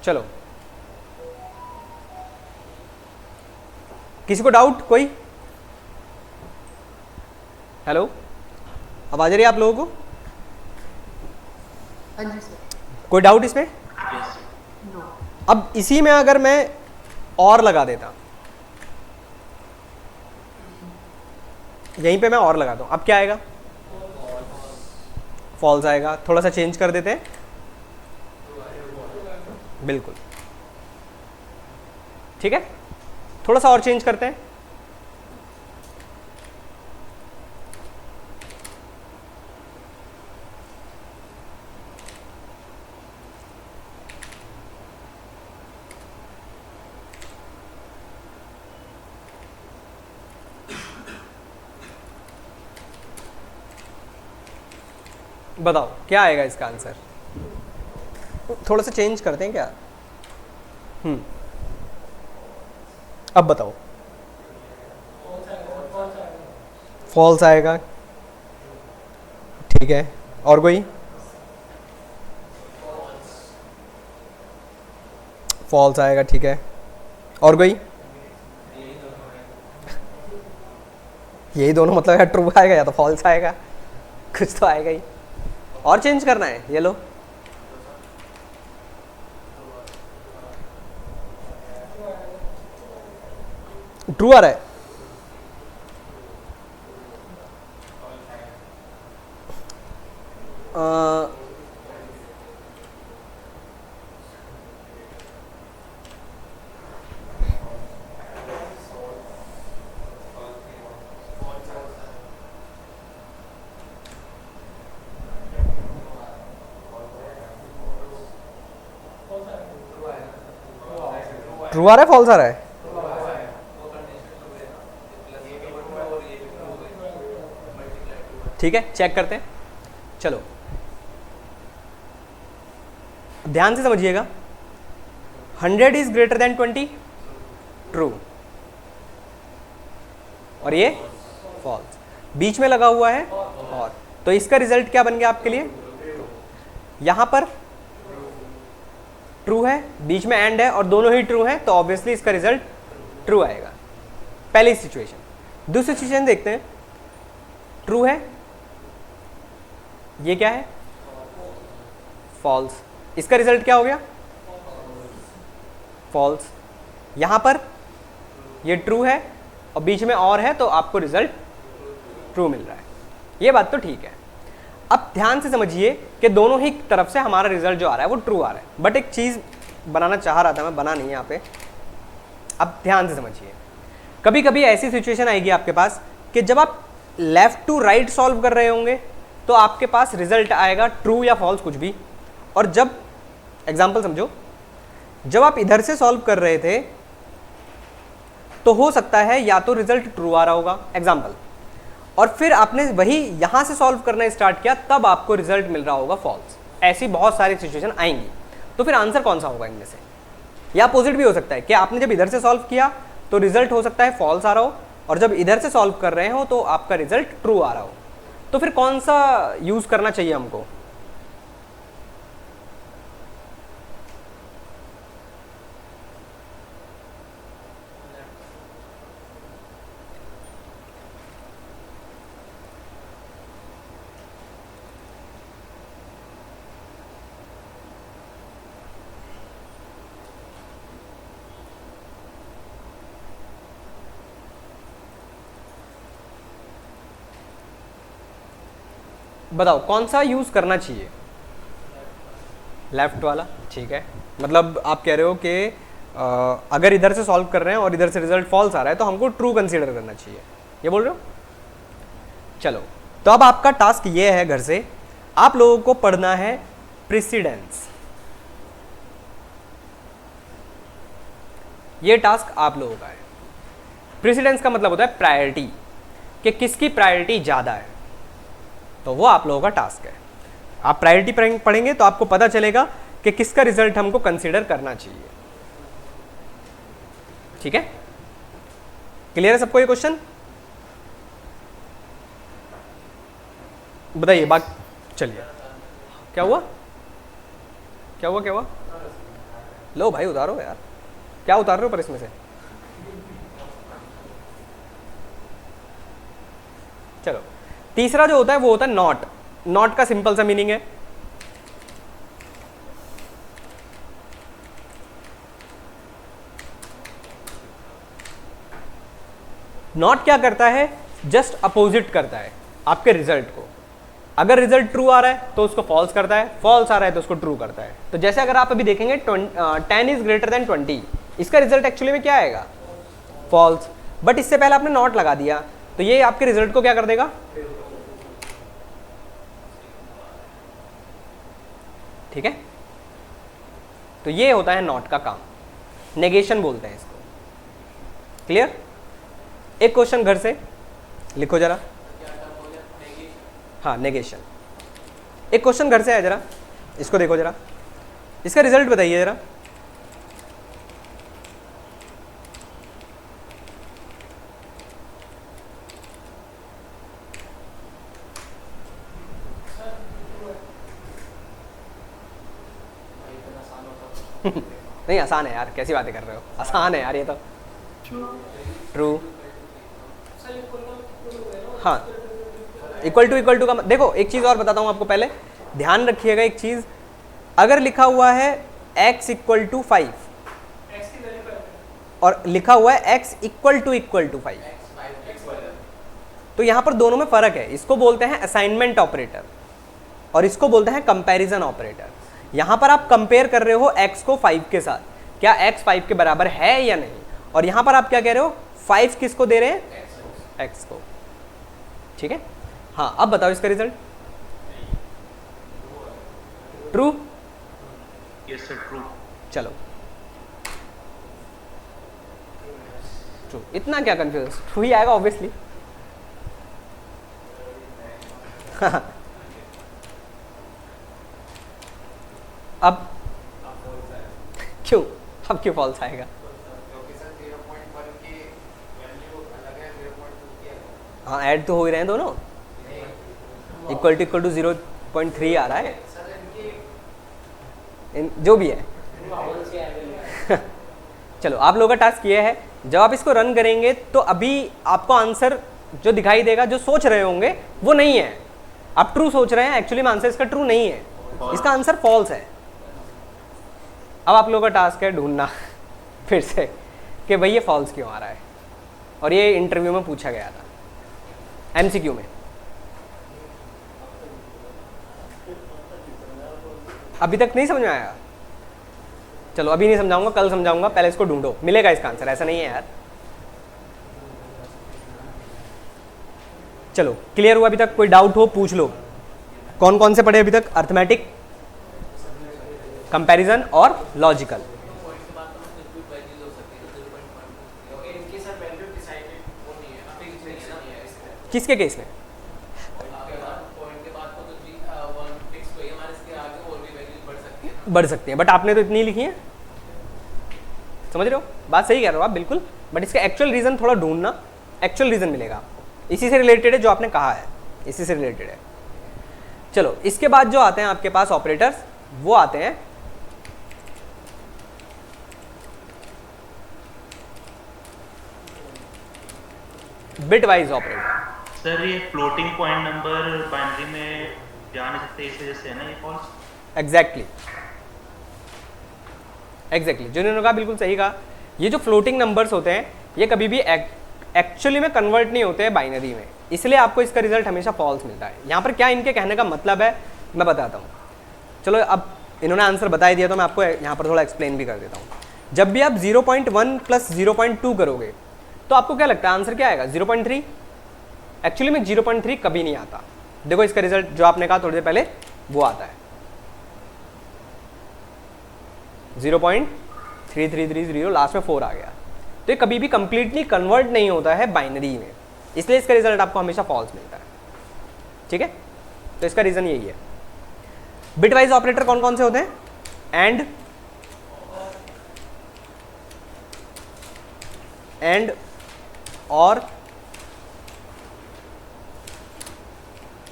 चलो किसी को डाउट कोई? हेलो, आवाज आ रही है आप लोगों को? हाँ जी सर। कोई डाउट इसमें? यस। नो। अब इसी में अगर मैं और लगा देता, यहीं पे मैं और लगाता हूं, अब क्या आएगा? फॉल्स आएगा। थोड़ा सा चेंज कर देते हैं, बिल्कुल ठीक है, थोड़ा सा और चेंज करते हैं। बताओ क्या आएगा इसका आंसर? थोड़ा सा चेंज करते हैं क्या? अब बताओ। फॉल्स आएगा, ठीक है। और कोई? फॉल्स आएगा, ठीक है। और कोई? यही दोनों मतलब या ट्रू आएगा या तो फॉल्स आएगा, कुछ तो आएगा ही। और चेंज करना है, ये लो। ट्रू आ रहा है। ट्रू आ रहा है, फॉल्स आ रहा है? ठीक है, चेक करते हैं। चलो ध्यान से समझिएगा। 100 इज ग्रेटर देन 20, ट्रू, और ये फॉल्स। बीच में लगा हुआ है और, तो इसका रिजल्ट क्या बन गया आपके लिए? ट्रू। यहां पर ट्रू है, बीच में एंड है और दोनों ही ट्रू है, तो ऑब्वियसली इसका रिजल्ट ट्रू आएगा। पहली सिचुएशन। दूसरी सिचुएशन देखते हैं। ट्रू है, ये क्या है? फॉल्स। इसका रिजल्ट क्या हो गया? फॉल्स। यहां पर ये ट्रू है और बीच में और है, तो आपको रिजल्ट ट्रू मिल रहा है। ये बात तो ठीक है। अब ध्यान से समझिए कि दोनों ही तरफ से हमारा रिजल्ट जो आ रहा है वो ट्रू आ रहा है। बट एक चीज बनाना चाह रहा था मैं, बना नहीं यहाँ पे। अब ध्यान से समझिए, कभी कभी ऐसी सिचुएशन आएगी आपके पास कि जब आप लेफ्ट टू राइट सॉल्व कर रहे होंगे तो आपके पास रिजल्ट आएगा ट्रू या फॉल्स कुछ भी। और जब एग्जाम्पल समझो, जब आप इधर से सॉल्व कर रहे थे तो हो सकता है या तो रिजल्ट ट्रू आ रहा होगा, एग्जाम्पल, और फिर आपने वही यहां से सॉल्व करना स्टार्ट किया तब आपको रिजल्ट मिल रहा होगा फॉल्स। ऐसी बहुत सारी सिचुएशन आएंगी। तो फिर आंसर कौन सा होगा इनमें से? या अपोजिट भी हो सकता है कि आपने जब इधर से सॉल्व किया तो रिजल्ट हो सकता है फॉल्स आ रहा हो, और जब इधर से सॉल्व कर रहे हो तो आपका रिजल्ट ट्रू आ रहा हो। तो फिर कौन सा यूज करना चाहिए हमको? बताओ कौन सा यूज करना चाहिए? लेफ्ट वाला, ठीक है। मतलब आप कह रहे हो कि अगर इधर से सॉल्व कर रहे हैं और इधर से रिजल्ट फॉल्स आ रहा है तो हमको ट्रू कंसीडर करना चाहिए, ये बोल रहे हो? चलो, तो अब आपका टास्क ये है, घर से आप लोगों को पढ़ना है प्रेसिडेंस। ये टास्क आप लोगों का है। प्रेसिडेंस का मतलब होता है प्रायोरिटी, कि किसकी प्रायोरिटी ज़्यादा है, तो वो आप लोगों का टास्क है। आप प्रायोरिटी पढ़ेंगे तो आपको पता चलेगा कि किसका रिजल्ट हमको कंसीडर करना चाहिए। ठीक है, क्लियर है सबको ये क्वेश्चन? बताइए बात। चलिए, क्या हुआ? क्या हुआ? क्या हुआ? लो भाई उतारो यार, क्या उतार रहे हो पर इसमें से? चलो तीसरा जो होता है वो होता है नॉट। नॉट का सिंपल सा मीनिंग है नॉट क्या करता है, जस्ट अपोजिट करता है आपके रिजल्ट को। अगर रिजल्ट ट्रू आ रहा है तो उसको फॉल्स करता है, फॉल्स आ रहा है तो उसको ट्रू करता है। तो जैसे अगर आप अभी देखेंगे 10 इज ग्रेटर देन 20, इसका रिजल्ट एक्चुअली में क्या आएगा, फॉल्स। बट इससे पहले आपने नॉट लगा दिया तो ये आपके रिजल्ट को क्या कर देगा, ठीक है। तो ये होता है नॉट का काम, नेगेशन बोलते हैं इसको। क्लियर। एक क्वेश्चन घर से लिखो जरा। हाँ, नेगेशन। एक क्वेश्चन घर से है, जरा इसको देखो, जरा इसका रिजल्ट बताइए जरा। नहीं आसान है यार, कैसी बातें कर रहे हो, आसान है यार ये तो। ट्रू। हाँ, इक्वल टू का देखो, एक चीज और बताता हूं आपको, पहले ध्यान रखिएगा एक चीज। अगर लिखा हुआ है x इक्वल टू 5 और लिखा हुआ है x इक्वल टू 5, तो यहां पर दोनों में फर्क है। इसको बोलते हैं असाइनमेंट ऑपरेटर और इसको बोलते हैं कंपैरिजन ऑपरेटर। यहां पर आप कंपेयर कर रहे हो x को 5 के साथ, क्या x 5 के बराबर है या नहीं। और यहां पर आप क्या कह रहे हो, 5 किसको दे रहे हैं, x को, ठीक है। हाँ, अब बताओ इसका result. True. Yes sir, true. चलो, ट्रू। इतना क्या कंफ्यूज, ट्रू ही आएगा ऑब्वियसली। अब क्यों, अब क्यों फॉल्स आएगा। हाँ, ऐड तो हो ही रहे हैं दोनों, इक्वल टू 0.3 आ रहा है, जो भी है। चलो, आप लोगों का टास्क ये है, जब आप इसको रन करेंगे तो अभी आपको आंसर जो दिखाई देगा, जो सोच रहे होंगे वो नहीं है। आप ट्रू सोच रहे हैं, एक्चुअली में आंसर इसका ट्रू नहीं है, इसका आंसर फॉल्स है। अब आप लोगों का टास्क है ढूंढना फिर से कि भाई ये फॉल्स क्यों आ रहा है। और ये इंटरव्यू में पूछा गया था, एमसीक्यू में। अभी तक नहीं समझ में आया, चलो अभी नहीं समझाऊंगा, कल समझाऊंगा, पहले इसको ढूंढो, मिलेगा इसका आंसर, ऐसा नहीं है यार। चलो, क्लियर हुआ अभी तक, कोई डाउट हो पूछ लो। कौन कौन से पढ़े अभी तक, अर्थमेटिक, कंपैरिजन और लॉजिकल। किसके केस में, बढ़ सकती है, बट आपने तो इतनी लिखी है, समझ रहे हो, बात सही कह रहे हो आप बिल्कुल। बट इसका एक्चुअल रीजन थोड़ा ढूंढना, एक्चुअल रीजन मिलेगा आपको, इसी से रिलेटेड है जो आपने कहा है, इसी से रिलेटेड है। चलो, इसके बाद जो आते हैं आपके पास ऑपरेटर्स, वो आते हैं बिट वाइज ऑपरेटर। सर, ये फ्लोटिंग पॉइंट नंबर बाइनरी में जा नहीं सकते, इस वजह से है ना ये फॉल्स। एग्जैक्टली, जिन्होंने कहा बिल्कुल सही कहा। ये जो फ्लोटिंग नंबर्स होते हैं ये कभी भी एक्चुअली में कन्वर्ट नहीं होते हैं बाइनरी में, इसलिए आपको इसका रिजल्ट हमेशा फॉल्स मिलता है। यहाँ पर क्या इनके कहने का मतलब है मैं बताता हूँ। चलो, अब इन्होंने आंसर बता ही दिया तो मैं आपको यहाँ पर थोड़ा एक्सप्लेन भी कर देता हूँ। जब भी आप 0.1 प्लस 0.2 करोगे तो आपको क्या लगता है आंसर क्या आएगा, 0.3। एक्चुअली में 0.3 कभी नहीं आता। देखो इसका रिजल्ट जो आपने कहा थोड़ी देर पहले, वो आता है 0.3330, लास्ट में 4 आ गया। तो ये कभी भी कंप्लीटली कन्वर्ट नहीं होता है बाइनरी में, इसलिए इसका रिजल्ट आपको हमेशा फॉल्स मिलता है, ठीक है। तो इसका रीजन यही है। बिटवाइज ऑपरेटर कौन कौन से होते हैं, एंड और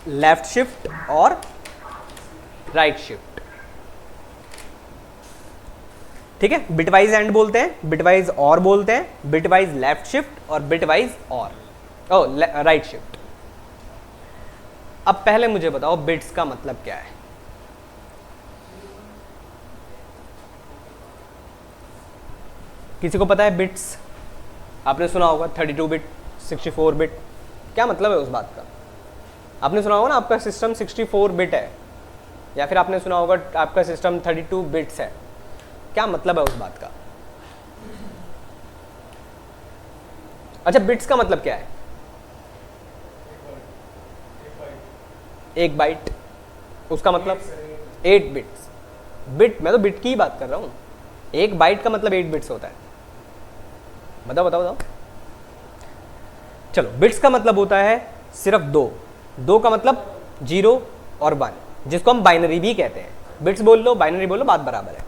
लेफ्ट शिफ्ट और राइट शिफ्ट, ठीक है। बिटवाइज एंड बोलते हैं, बिटवाइज और बोलते हैं, बिटवाइज लेफ्ट शिफ्ट और बिटवाइज और राइट शिफ्ट। अब पहले मुझे बताओ बिट्स का मतलब क्या है। किसी को पता है बिट्स? आपने सुना होगा 32 बिट, 64 बिट, क्या मतलब है उस बात का? आपने सुना होगा ना आपका सिस्टम 64 बिट है, या फिर आपने सुना होगा आपका सिस्टम 32 बिट्स है, क्या मतलब है उस बात का? अच्छा, बिट्स का मतलब क्या है? एक बाइट, उसका मतलब 8 बिट्स। बिट, मैं तो बिट की ही बात कर रहा हूँ। एक बाइट का मतलब 8 बिट्स होता है। बताओ बताओ बताओ। चलो, बिट्स का मतलब होता है सिर्फ दो का मतलब 0 और 1, जिसको हम बाइनरी भी कहते हैं। बिट्स बोल लो, बाइनरी बोल लो, बात बराबर है।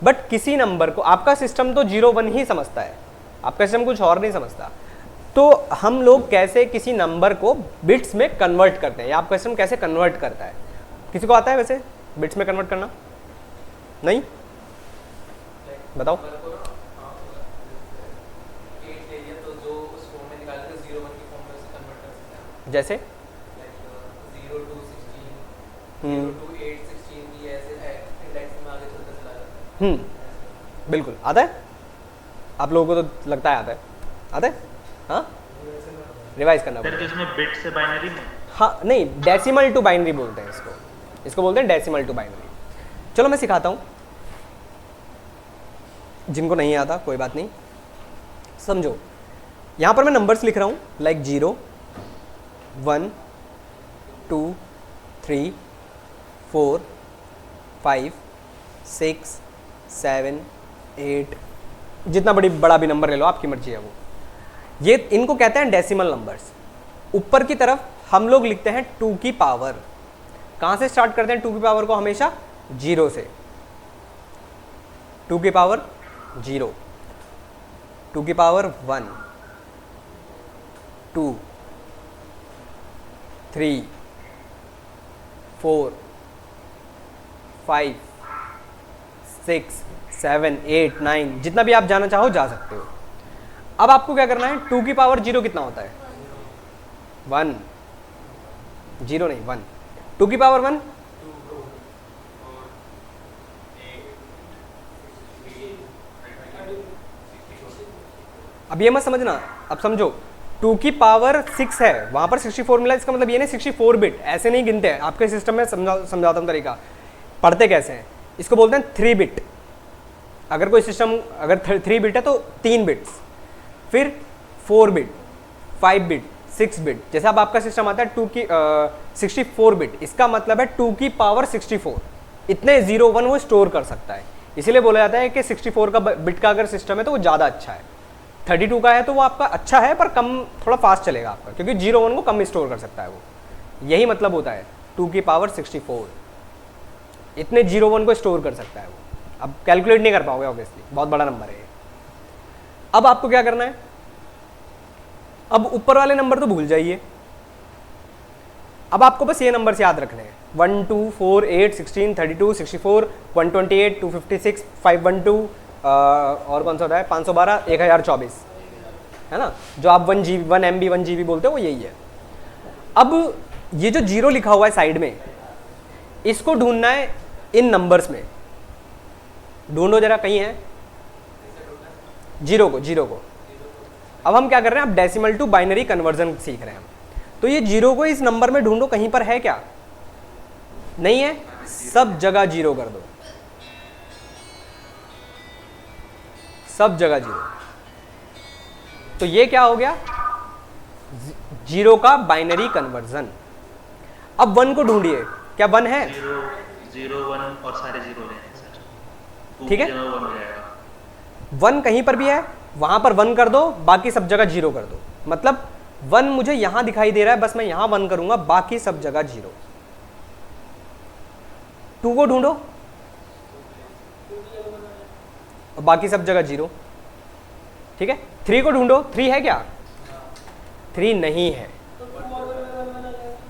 बट किसी नंबर को आपका सिस्टम तो 0 1 ही समझता है, आपका सिस्टम कुछ और नहीं समझता। तो हम लोग कैसे किसी नंबर को बिट्स में कन्वर्ट करते हैं, या आपका सिस्टम कैसे कन्वर्ट करता है? किसी को आता है वैसे बिट्स में कन्वर्ट करना? नहीं? बताओ। जैसे 0 to 16, 0 हम्म to 8, 16 की ऐसे इंडेक्स में आगे चलता चला जाता है। बिल्कुल आता है। आप लोगों को तो लगता है आता है। हाँ, रिवाइज करना सर पड़ेगा। जिसमें बिट से बाइनरी में, हाँ नहीं, डेसिमल टू बाइनरी बोलते हैं इसको बोलते हैं डेसिमल टू बाइनरी। चलो मैं सिखाता हूँ, जिनको नहीं आता कोई बात नहीं, समझो। यहाँ पर मैं नंबर्स लिख रहा हूँ, लाइक 0 1 2 3 4 5 6 7 8, जितना बड़ा भी नंबर ले लो, आपकी मर्जी है वो। ये इनको कहते हैं डेसिमल नंबर्स। ऊपर की तरफ हम लोग लिखते हैं 2 की पावर। कहाँ से स्टार्ट करते हैं 2 की पावर को? हमेशा 0 से। 2 की पावर 0, 2 की पावर 1 2 3 4 5 6 7 8 9, जितना भी आप जाना चाहो जा सकते हो। अब आपको क्या करना है, 2 की पावर 0 कितना होता है? 1, 0 नहीं 1। 2 की पावर 1 अब ये मत समझना, अब समझो 2 की पावर 6 है, वहां पर 64 मिला, इसका मतलब ये नहीं 64 बिट, ऐसे नहीं गिनते हैं आपके सिस्टम में। समझाता हूँ तरीका, पढ़ते कैसे हैं। इसको बोलते हैं 3 बिट। अगर कोई सिस्टम अगर 3 बिट है तो 3 बिट्स, फिर 4 बिट, 5 बिट, 6 बिट। जैसे अब आपका सिस्टम आता है 64 बिट, इसका मतलब है 2 की पावर 64। इतने 0 1 वो स्टोर कर सकता है। इसीलिए बोला जाता है कि 64 का बिट का अगर सिस्टम है तो वो ज़्यादा अच्छा है। 32 का है तो वो आपका अच्छा है पर कम, थोड़ा फास्ट चलेगा आपका, क्योंकि 0 1 को कम स्टोर कर सकता है वो। यही मतलब होता है 2 की पावर 64, इतने 0 1 को स्टोर कर सकता है वो। अब कैलकुलेट नहीं कर पाओगे ऑब्वियसली, बहुत बड़ा नंबर है ये। अब आपको क्या करना है, अब ऊपर वाले नंबर तो भूल जाइए, अब आपको बस ये नंबर याद रखने हैं। 1 2 4 8 16 32 64 128 256 512 और कौन सा होता है 512 1024, है ना, जो आप 1 GB 1 MB 1 GB बोलते हो, वो यही है। अब ये जो 0 लिखा हुआ है साइड में, इसको ढूंढना है इन नंबर्स में। ढूंढो जरा, कहीं है 0 को। अब हम क्या कर रहे हैं, अब डेसिमल टू बाइनरी कन्वर्जन सीख रहे हैं हम। तो ये 0 को इस नंबर में ढूंढो, कहीं पर है क्या? नहीं है, सब जगह 0 कर दो, सब जगह 0। तो ये क्या हो गया, 0 का बाइनरी कन्वर्जन। अब 1 को ढूंढिए, क्या 1 है? 0 1 और सारे 0 लेने सर, ठीक है, 1 हो जाएगा। 1 कहीं पर भी है वहां पर 1 कर दो, बाकी सब जगह 0 कर दो। मतलब 1 मुझे यहां दिखाई दे रहा है, बस मैं यहां 1 करूंगा, बाकी सब जगह 0। 2 को ढूंढो, बाकी सब जगह 0, ठीक है। 3 को ढूंढो, 3 है क्या? 3 नहीं है,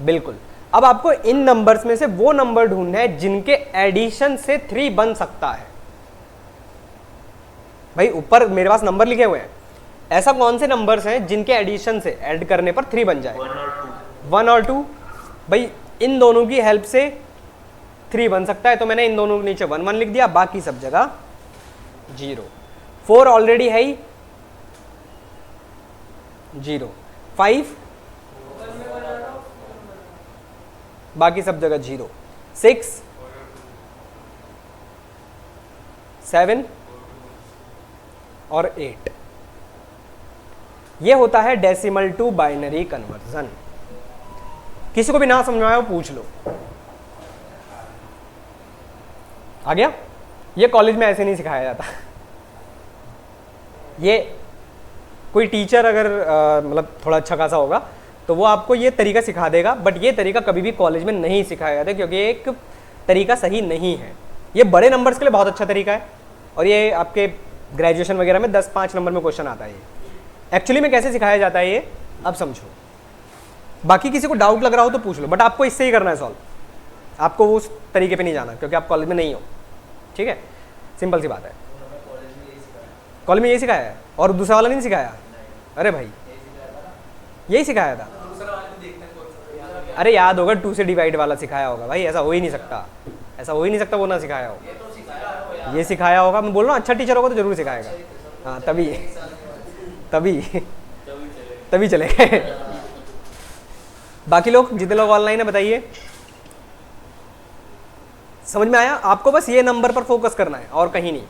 बिल्कुल। अब आपको इन नंबर्स में से वो नंबर ढूंढना है जिनके एडिशन से 3 बन सकता है। भाई ऊपर मेरे पास नंबर लिखे हुए हैं, ऐसा कौन से नंबर्स हैं जिनके एडिशन से ऐड करने पर 3 बन जाए? 1 और 2, 1 और 2, भाई इन दोनों की हेल्प से 3 बन सकता है, तो मैंने इन दोनों के नीचे 1 1 लिख दिया, बाकी सब जगह 0। 4 ऑलरेडी है ही 0, 5 बाकी सब जगह 0, 6 7 और 8। ये होता है डेसिमल टू बाइनरी कन्वर्जन। किसी को भी ना समझ में आया वो पूछ लो। आ गया? ये कॉलेज में ऐसे नहीं सिखाया जाता। ये कोई टीचर अगर मतलब थोड़ा अच्छा खासा होगा तो वो आपको ये तरीका सिखा देगा, बट ये तरीका कभी भी कॉलेज में नहीं सिखाया जाता क्योंकि ये एक तरीका सही नहीं है। ये बड़े नंबर्स के लिए बहुत अच्छा तरीका है और ये आपके ग्रेजुएशन वगैरह में 10-5 नंबर में क्वेश्चन आता है। ये एक्चुअली में कैसे सिखाया जाता है ये अब समझो। बाकी किसी को डाउट लग रहा हो तो पूछ लो, बट आपको इससे ही करना है सॉल्व। आपको उस तरीके पे नहीं जाना क्योंकि आप कॉलेज में नहीं हो, ठीक है? सिंपल सी बात है। कॉलेज में यही सिखाया है और दूसरा वाला नहीं सिखाया? अरे भाई यही सिखाया था। अरे याद होगा 2 से डिवाइड वाला सिखाया होगा भाई, ऐसा हो ही नहीं सकता, ऐसा हो ही नहीं सकता वो ना सिखाया हो। ये सिखाया होगा, मैं बोल रहा हूँ अच्छा टीचर होगा तो जरूर सिखाएगा। हाँ तभी तभी तभी चलेगा। बाकी लोग जितने लोग ऑनलाइन है बताइए, समझ में आया? आपको बस ये नंबर पर फोकस करना है और कहीं नहीं।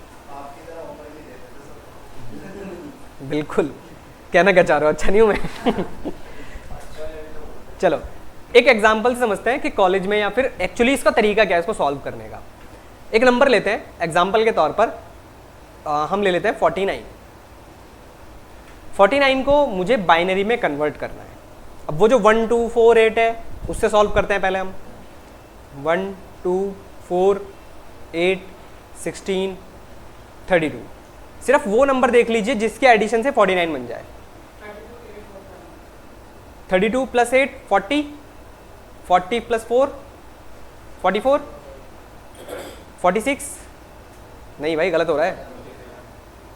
बिल्कुल, कहना क्या चाह रहे हो? अच्छा नहीं हूं मैं? चलो एक एग्जांपल से समझते हैं कि कॉलेज में या फिर एक्चुअली इसका तरीका क्या है इसको सॉल्व करने का। एक नंबर लेते हैं एग्जांपल के तौर पर, हम ले लेते हैं 49। 49 को मुझे बाइनरी में कन्वर्ट करना है। अब वो जो 1 2 4 8 है उससे सॉल्व करते हैं पहले हम। 1 2 4 8 16 32। सिर्फ वो नंबर देख लीजिए जिसके एडिशन से 49 बन जाए। 32 प्लस 8 40, 40 प्लस 4 44, 46। नहीं भाई गलत हो रहा है,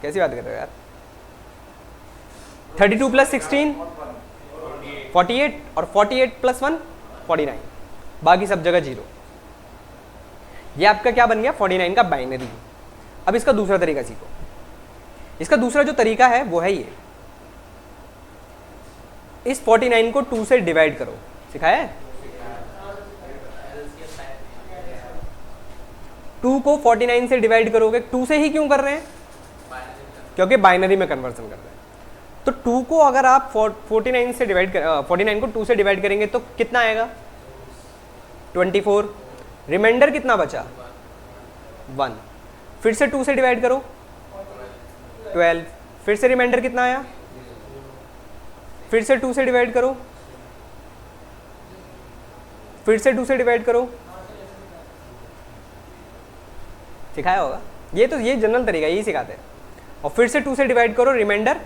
कैसी बात कर रहे हो यार? 32 प्लस 16 48 और 48 प्लस 1 49, बाकी सब जगह 0। ये आपका क्या बन गया? 49 का बाइनरी। अब इसका दूसरा तरीका सीखो। इसका दूसरा जो तरीका है वो है ये, इस 49 को 2 से डिवाइड करो। सिखाया है? 2 को 49 से डिवाइड करोगे। 2 से ही क्यों कर रहे हैं? क्योंकि बाइनरी में कन्वर्सन कर रहे हैं। तो 2 को अगर आप 49 से डिवाइड कर 49 को 2 से डिवाइड करेंगे तो कितना आएगा? 24। रिमाइंडर कितना बचा? 1। फिर से 2 से डिवाइड करो 12। फिर से रिमाइंडर कितना आया? फिर से 2 से डिवाइड करो, फिर से 2 से डिवाइड करो। सिखाया होगा ये, तो ये जनरल तरीका यही सिखाते हैं। और फिर से 2 से डिवाइड करो, रिमाइंडर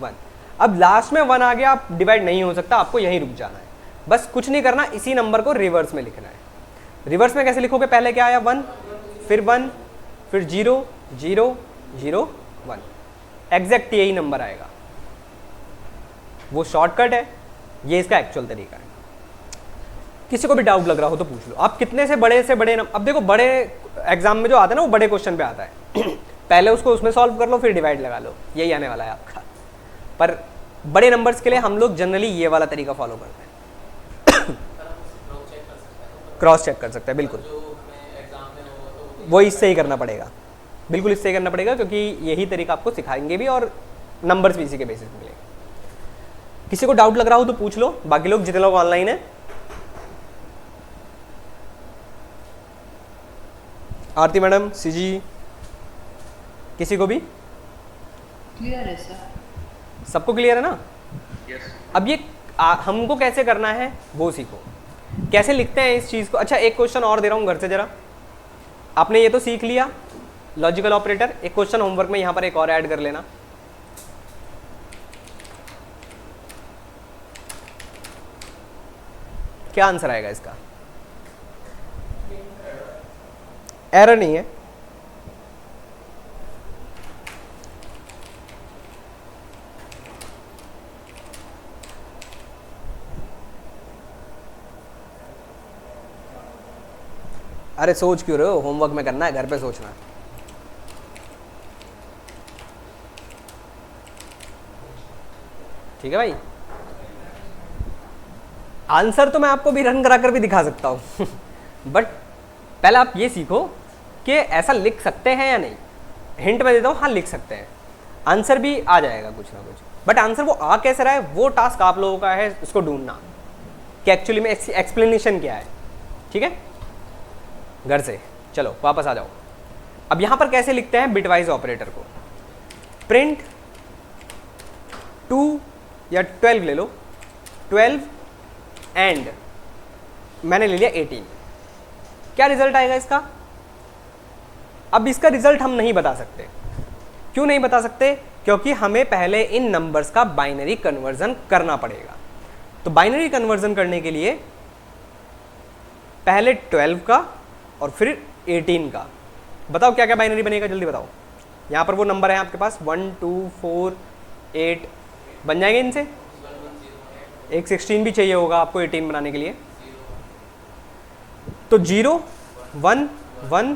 1। अब लास्ट में 1 आ गया, आप डिवाइड नहीं हो सकता, आपको यहीं रुक जाना है। बस कुछ नहीं करना, इसी नंबर को रिवर्स में लिखना है। रिवर्स में कैसे लिखोगे? पहले क्या आया? 1, फिर 1, फिर 0 0 0 1। एग्जैक्ट यही नंबर आएगा। वो शॉर्टकट है, ये इसका एक्चुअल तरीका है। किसी को भी डाउट लग रहा हो तो पूछ लो। आप कितने से बड़े अब देखो बड़े एग्जाम में जो आता है ना वो बड़े क्वेश्चन पे आता है। पहले उसको उसमें सॉल्व कर लो, फिर डिवाइड लगा लो, यही आने वाला है आपका। पर बड़े नंबर्स के लिए हम लोग जनरली ये वाला तरीका फॉलो करते हैं। क्रॉस चेक कर सकते हैं, बिल्कुल वो इससे ही करना पड़ेगा, बिल्कुल इससे ही करना पड़ेगा, क्योंकि यही तरीका आपको सिखाएंगे भी और नंबर्स भी इसी के बेसिस पे मिलेंगे। किसी को डाउट लग रहा हो तो पूछ लो। बाकी लोग जितने लोग ऑनलाइन है, आरती मैडम, सीजी, किसी को भी? क्लियर है सर? सबको क्लियर है ना? यस। अब ये हमको कैसे करना है वो सीखो, कैसे लिखते हैं इस चीज़ को। अच्छा एक क्वेश्चन और दे रहा हूँ घर से जरा। आपने ये तो सीख लिया लॉजिकल ऑपरेटर। एक क्वेश्चन होमवर्क में यहाँ पर एक और ऐड कर लेना। क्या आंसर आएगा इसका? एरर नहीं है, अरे सोच क्यों रहे हो, होमवर्क में करना है, घर पे सोचना है। ठीक है भाई, आंसर तो मैं आपको भी रन करा कर भी दिखा सकता हूँ बट पहले आप ये सीखो कि ऐसा लिख सकते हैं या नहीं। हिंट में देता हूँ, हाँ लिख सकते हैं, आंसर भी आ जाएगा कुछ ना कुछ, बट आंसर वो आ कैसे रहा है वो टास्क आप लोगों का है उसको ढूंढना कि एक्चुअली में एक्सप्लेनेशन क्या है। ठीक है, घर से चलो वापस आ जाओ। अब यहां पर कैसे लिखते हैं बिटवाइज ऑपरेटर को, प्रिंट 2 या 12 ले लो, 12 एंड मैंने ले लिया 18, क्या रिजल्ट आएगा इसका? अब इसका रिजल्ट हम नहीं बता सकते। क्यों नहीं बता सकते? क्योंकि हमें पहले इन नंबर्स का बाइनरी कन्वर्जन करना पड़ेगा। तो बाइनरी कन्वर्जन करने के लिए पहले 12 का और फिर 18 का। बताओ क्या क्या बाइनरी बनेगा, जल्दी बताओ। यहाँ पर वो नंबर है आपके पास 1 2 4 8 बन जाएंगे इनसे। एक 16 भी चाहिए होगा आपको 18 बनाने के लिए। तो 0 1 1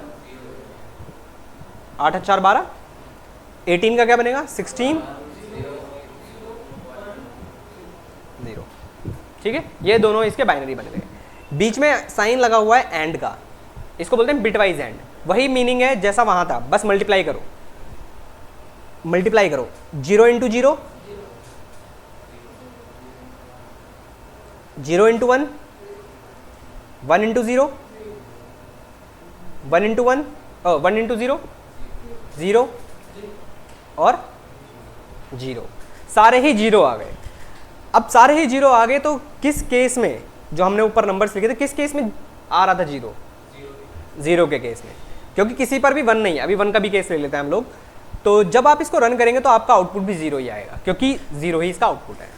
8 4 12। 18 का क्या बनेगा 16 0। ठीक है, ये दोनों इसके बाइनरी बन गए। बीच में साइन लगा हुआ है एंड का, इसको बोलते हैं बिटवाइज एंड। वही मीनिंग है जैसा वहां था, बस मल्टीप्लाई करो, मल्टीप्लाई करो। 0 into 0, 0 into 1, 1 into 0, 1 into 1, 1 into 0, 0 और 0। सारे ही 0 आ गए। अब सारे ही 0 आ गए तो किस केस में, जो हमने ऊपर नंबर्स लिखे थे, किस केस में आ रहा था 0? 0 के केस में, क्योंकि किसी पर भी 1 नहीं है। अभी 1 का भी केस ले लेते हैं हम लोग। तो जब आप इसको रन करेंगे तो आपका आउटपुट भी 0 ही आएगा, क्योंकि 0 ही इसका आउटपुट है।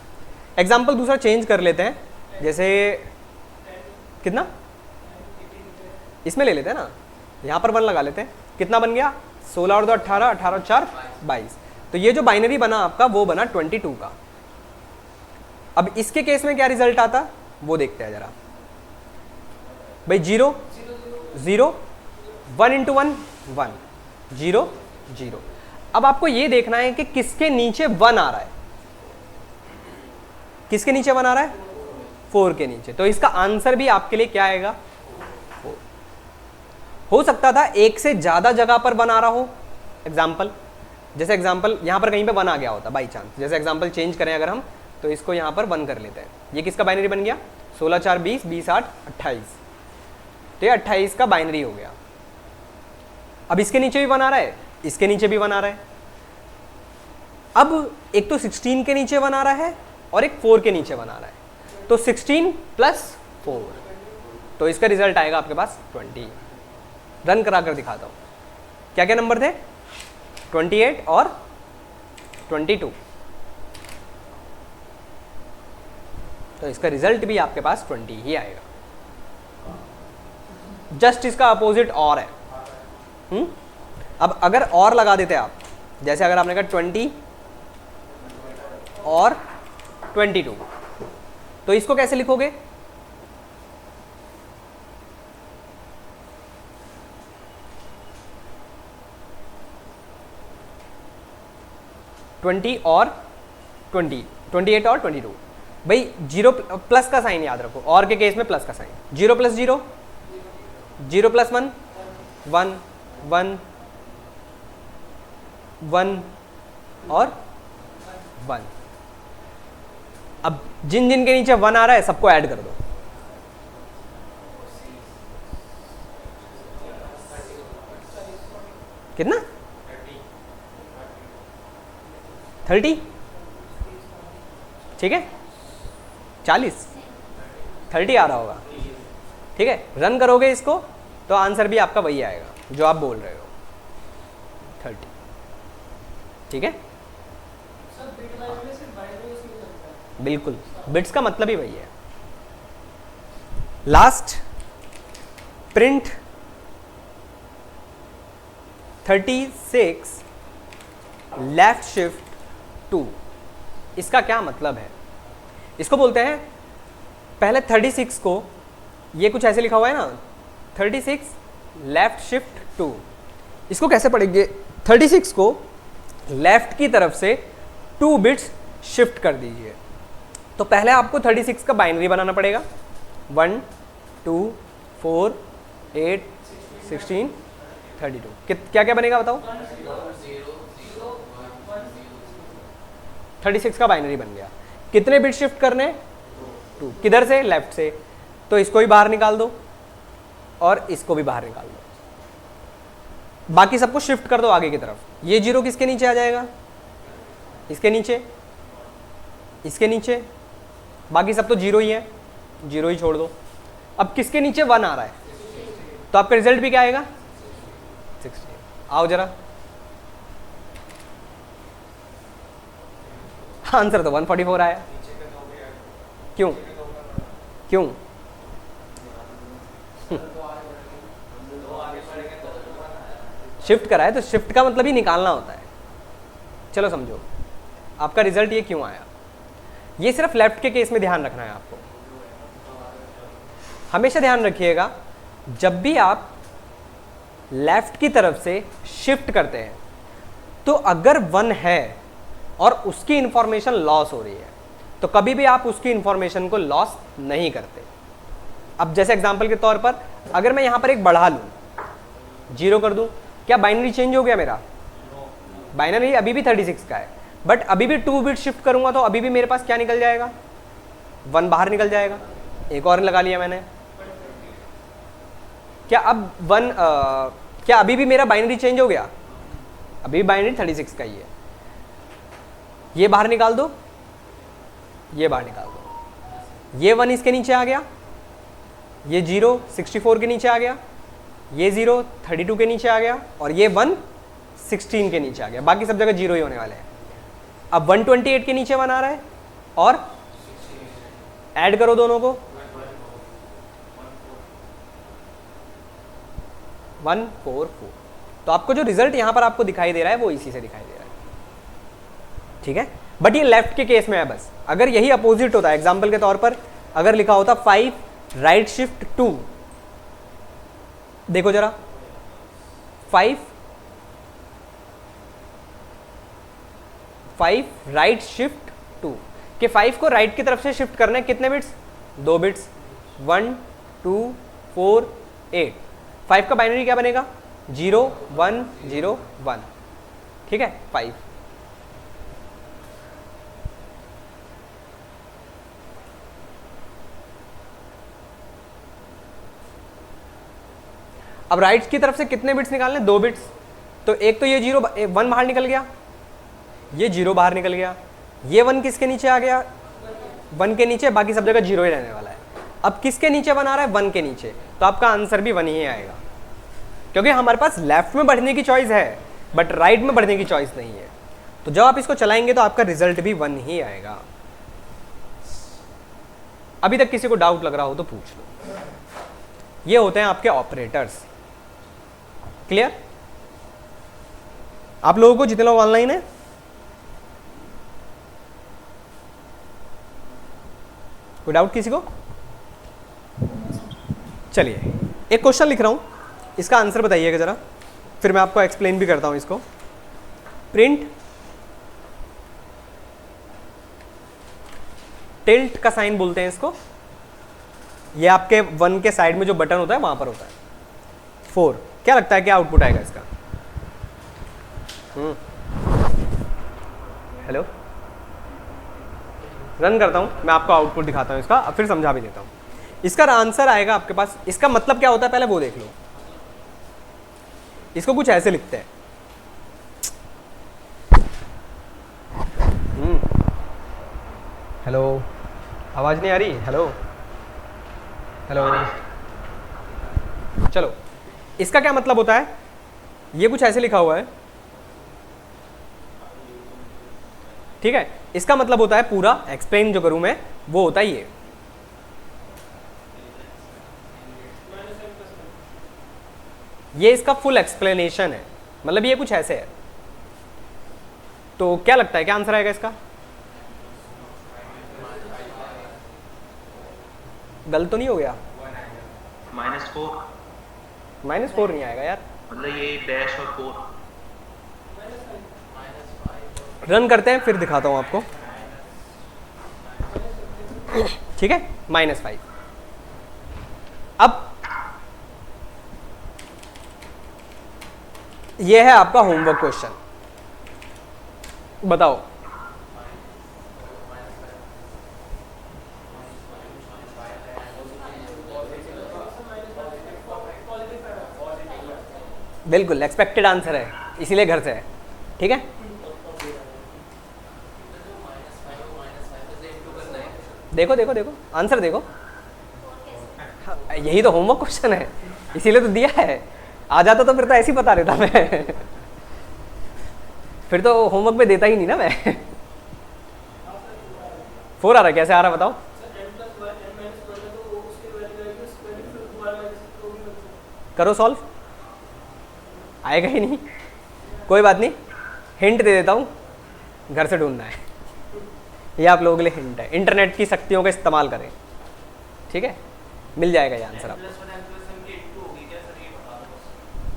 एग्जाम्पल दूसरा चेंज कर लेते हैं, जैसे कितना, इसमें ले लेते हैं ना, यहाँ पर 1 लगा लेते हैं। कितना बन गया? 16 और 2 18, 18 और 4 22। तो ये जो बाइनरी बना आपका वो बना 22 का। अब इसके केस में क्या रिजल्ट आता वो देखते हैं जरा भाई। 0 0, 1 इंटू 1 1, 0 0। अब आपको ये देखना है कि किसके नीचे 1 आ रहा है, किसके नीचे 1 आ रहा है? 4 के नीचे। तो इसका आंसर भी आपके लिए क्या आएगा? 4। हो सकता था एक से ज्यादा जगह पर 1 आ रहा हो। एग्जाम्पल, जैसे एग्जाम्पल यहाँ पर कहीं पे 1 आ गया होता बाई चांस। जैसे एग्जाम्पल चेंज करें अगर हम, तो इसको यहाँ पर 1 कर लेते हैं। ये किसका बाइनरी बन गया? 16 4 20, 20 8 28। तो ये 28 का बाइनरी हो गया। अब इसके नीचे भी 1 आ रहा है, इसके नीचे भी 1 आ रहा है। अब एक तो 16 के नीचे 1 आ रहा है और एक 4 के नीचे 1 आ रहा है। तो 16 प्लस 4, तो इसका रिजल्ट आएगा आपके पास 20। रन करा कर दिखाता हूं। क्या क्या नंबर थे? 28 और 22। तो इसका रिजल्ट भी आपके पास 20 ही आएगा। जस्ट इसका अपोजिट और है। अब अगर और लगा देते आप, जैसे अगर आपने कहा 20 और 22, तो इसको कैसे लिखोगे? और 20, 28 और 22। भाई 0 प्लस का साइन याद रखो, और के केस में प्लस का साइन। 0 प्लस 0, 0 प्लस 1 1 1 1 और 1। अब जिन जिन के नीचे 1 आ रहा है सबको ऐड कर दो। कितना? 30। ठीक है, 40 30 आ रहा होगा। ठीक है, रन करोगे इसको तो आंसर भी आपका वही आएगा जो आप बोल रहे हो, 30। ठीक है, बिल्कुल, बिट्स का मतलब ही वही है। Last, print 36 left shift 2। इसका क्या मतलब है? इसको बोलते हैं, पहले 36 को, ये कुछ ऐसे लिखा हुआ है ना, 36 लेफ्ट शिफ्ट 2। इसको कैसे पढ़ेंगे? 36 को लेफ्ट की तरफ से 2 बिट्स शिफ्ट कर दीजिए। तो पहले आपको 36 का बाइनरी बनाना पड़ेगा। 1 2 4 8 16 32। क्या क्या बनेगा बताओ? 36 का बाइनरी बन गया। कितने बिट शिफ्ट करने? 2। किधर से? लेफ्ट से। तो इसको भी बाहर निकाल दो और इसको भी बाहर निकाल दो। बाकी सबको शिफ्ट कर दो आगे की तरफ। ये 0 किसके नीचे आ जाएगा? इसके नीचे, इसके नीचे। बाकी सब तो 0 ही है, 0 ही छोड़ दो। अब किसके नीचे 1 आ रहा है, तो आपका रिजल्ट भी क्या आएगा? 16। आओ जरा, आंसर तो 144 आया। क्यों? क्यों? शिफ्ट करा है तो शिफ्ट का मतलब ही निकालना होता है। चलो समझो आपका रिजल्ट ये क्यों आया। ये सिर्फ लेफ्ट के केस में ध्यान रखना है आपको। हमेशा ध्यान रखिएगा जब भी आप लेफ्ट की तरफ से शिफ्ट करते हैं तो अगर 1 है और उसकी इंफॉर्मेशन लॉस हो रही है तो कभी भी आप उसकी इंफॉर्मेशन को लॉस नहीं करते। अब जैसे एग्जांपल के तौर पर अगर मैं यहां पर एक बढ़ा लूं, 0 कर दूं, क्या बाइनरी चेंज हो गया मेरा? बाइनरी अभी भी 36 का है, बट अभी भी 2 बिट शिफ्ट करूंगा तो अभी भी मेरे पास क्या निकल जाएगा? 1 बाहर निकल जाएगा। एक और लगा लिया मैंने। क्या अब 1 क्या अभी भी मेरा बाइनरी चेंज हो गया? अभी बाइनरी 36 का ही है। ये बाहर निकाल दो, ये बाहर निकाल दो। ये 1 इसके नीचे आ गया, ये 0 64 के नीचे आ गया, ये 0 32 के नीचे आ गया और ये 1 16 के नीचे आ गया। बाकी सब जगह 0 ही होने वाले हैं। अब 128 के नीचे 1 आ रहा है और ऐड करो दोनों को, 144। तो आपको जो रिजल्ट यहां पर आपको दिखाई दे रहा है वो इसी से दिखाई दे रहा है। ठीक है, बट ये लेफ्ट के केस में है बस। अगर यही अपोजिट होता है, एग्जांपल के तौर पर अगर लिखा होता 5 राइट शिफ्ट 2, देखो जरा 5 राइट शिफ्ट 2 के 5 को राइट की तरफ से शिफ्ट करना है। कितने बिट्स? 2 बिट्स। 1 2 4 8। 5 का बाइनरी क्या बनेगा? 0 1 0 1। ठीक है, 5। अब राइट की तरफ से कितने बिट्स निकालने? 2 बिट्स। तो एक तो ये 0 1 बाहर निकल गया, ये 0 बाहर निकल गया, ये 1 किसके नीचे आ गया? 1 के नीचे। बाकी सब जगह 0 ही रहने वाला है। अब किसके नीचे 1 आ रहा है? 1 के नीचे। तो आपका आंसर भी 1 ही आएगा, क्योंकि हमारे पास लेफ्ट में बढ़ने की चॉइस है बट राइट में बढ़ने की चॉइस नहीं है। तो जब आप इसको चलाएंगे तो आपका रिजल्ट भी 1 ही आएगा। अभी तक किसी को डाउट लग रहा हो तो पूछ लो। ये होते हैं आपके ऑपरेटर्स। क्लियर? आप लोगों को जितने लोग ऑनलाइन है, कोई डाउट किसी को? चलिए एक क्वेश्चन लिख रहा हूं, इसका आंसर बताइएगा जरा, फिर मैं आपको एक्सप्लेन भी करता हूं इसको। प्रिंट टिल्ट का साइन बोलते हैं इसको। ये आपके 1 के साइड में जो बटन होता है वहां पर होता है। 4। क्या लगता है क्या आउटपुट आएगा इसका? हेलो, रन करता हूं, मैं आपको आउटपुट दिखाता हूं इसका, फिर समझा भी देता हूं। इसका आंसर आएगा आपके पास। इसका मतलब क्या होता है पहले वो देख लो। इसको कुछ ऐसे लिखते हैं। हेलो, आवाज नहीं आ रही? Hello hello. चलो, इसका क्या मतलब होता है? ये कुछ ऐसे लिखा हुआ है, ठीक है। इसका मतलब होता है, पूरा एक्सप्लेन जो करूं मैं वो होता है ये इसका फुल एक्सप्लेनेशन है। मतलब ये कुछ ऐसे है। तो क्या लगता है क्या आंसर आएगा इसका? गलत तो नहीं हो गया? -4। -4 नहीं आएगा यार। मतलब ये डैश और 4। रन करते हैं फिर दिखाता हूँ आपको। ठीक है, -5। अब ये है आपका होमवर्क क्वेश्चन, बताओ बिल्कुल एक्सपेक्टेड आंसर है, इसीलिए घर से है। ठीक है, देखो देखो देखो आंसर देखो। हाँ, यही तो होमवर्क क्वेश्चन है, इसीलिए तो दिया है। आ जाता तो फिर तो ऐसे ही बता देता मैं फिर तो होमवर्क में देता ही नहीं ना मैं 4 आ रहा है, कैसे आ रहा है बताओ। करो सॉल्व, आएगा ही नहीं, कोई बात नहीं, हिंट दे देता हूँ, घर से ढूंढना है। ये आप लोगों के लिए हिंट है, इंटरनेट की शक्तियों का इस्तेमाल करें। ठीक है, मिल जाएगा ये आंसर आपको।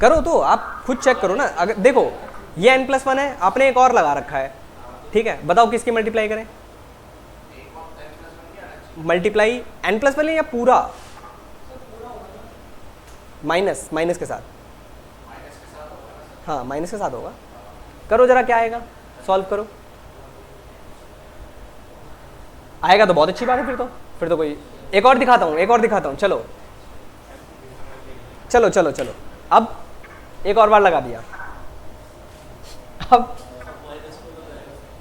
करो तो आप खुद चेक करो ना। अगर देखो ये n+1 है, आपने एक और लगा रखा है। ठीक है, बताओ किसकी मल्टीप्लाई करें। मल्टीप्लाई n+1 या पूरा माइनस के साथ। हाँ माइनस के साथ होगा। करो जरा, क्या आएगा, सॉल्व करो। आएगा तो बहुत अच्छी बात है, फिर तो कोई एक और दिखाता हूँ, चलो चलो चलो चलो। अब एक और बार लगा दिया, अब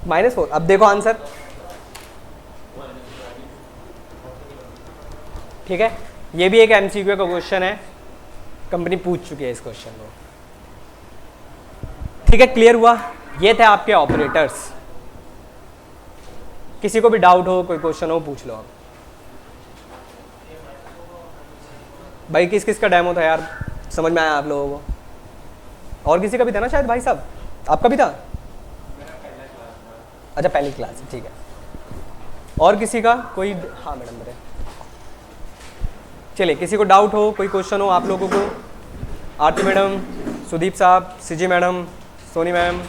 -4। अब देखो आंसर। ठीक है, ये भी एक MCQ का क्वेश्चन है, कंपनी पूछ चुकी है इस क्वेश्चन को। ठीक है, क्लियर हुआ। ये थे आपके ऑपरेटर्स। किसी को भी डाउट हो, कोई क्वेश्चन हो, पूछ लो आप। भाई किस किस का डेमो था यार, समझ में आया आप लोगों को? और किसी का भी था ना शायद, भाई साहब आपका भी था? अच्छा पहली क्लास, ठीक है। और किसी का कोई? हाँ मैडम मेरे, चलिए किसी को डाउट हो, कोई क्वेश्चन हो आप लोगों को, आरती मैडम, सुदीप साहब, सीजी मैडम, सोनी मैम,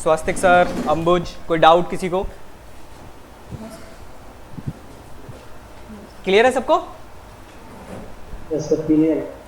स्वास्तिक सर, अंबुज, कोई डाउट किसी को? क्लियर है सबको? यस सर, क्लियर है।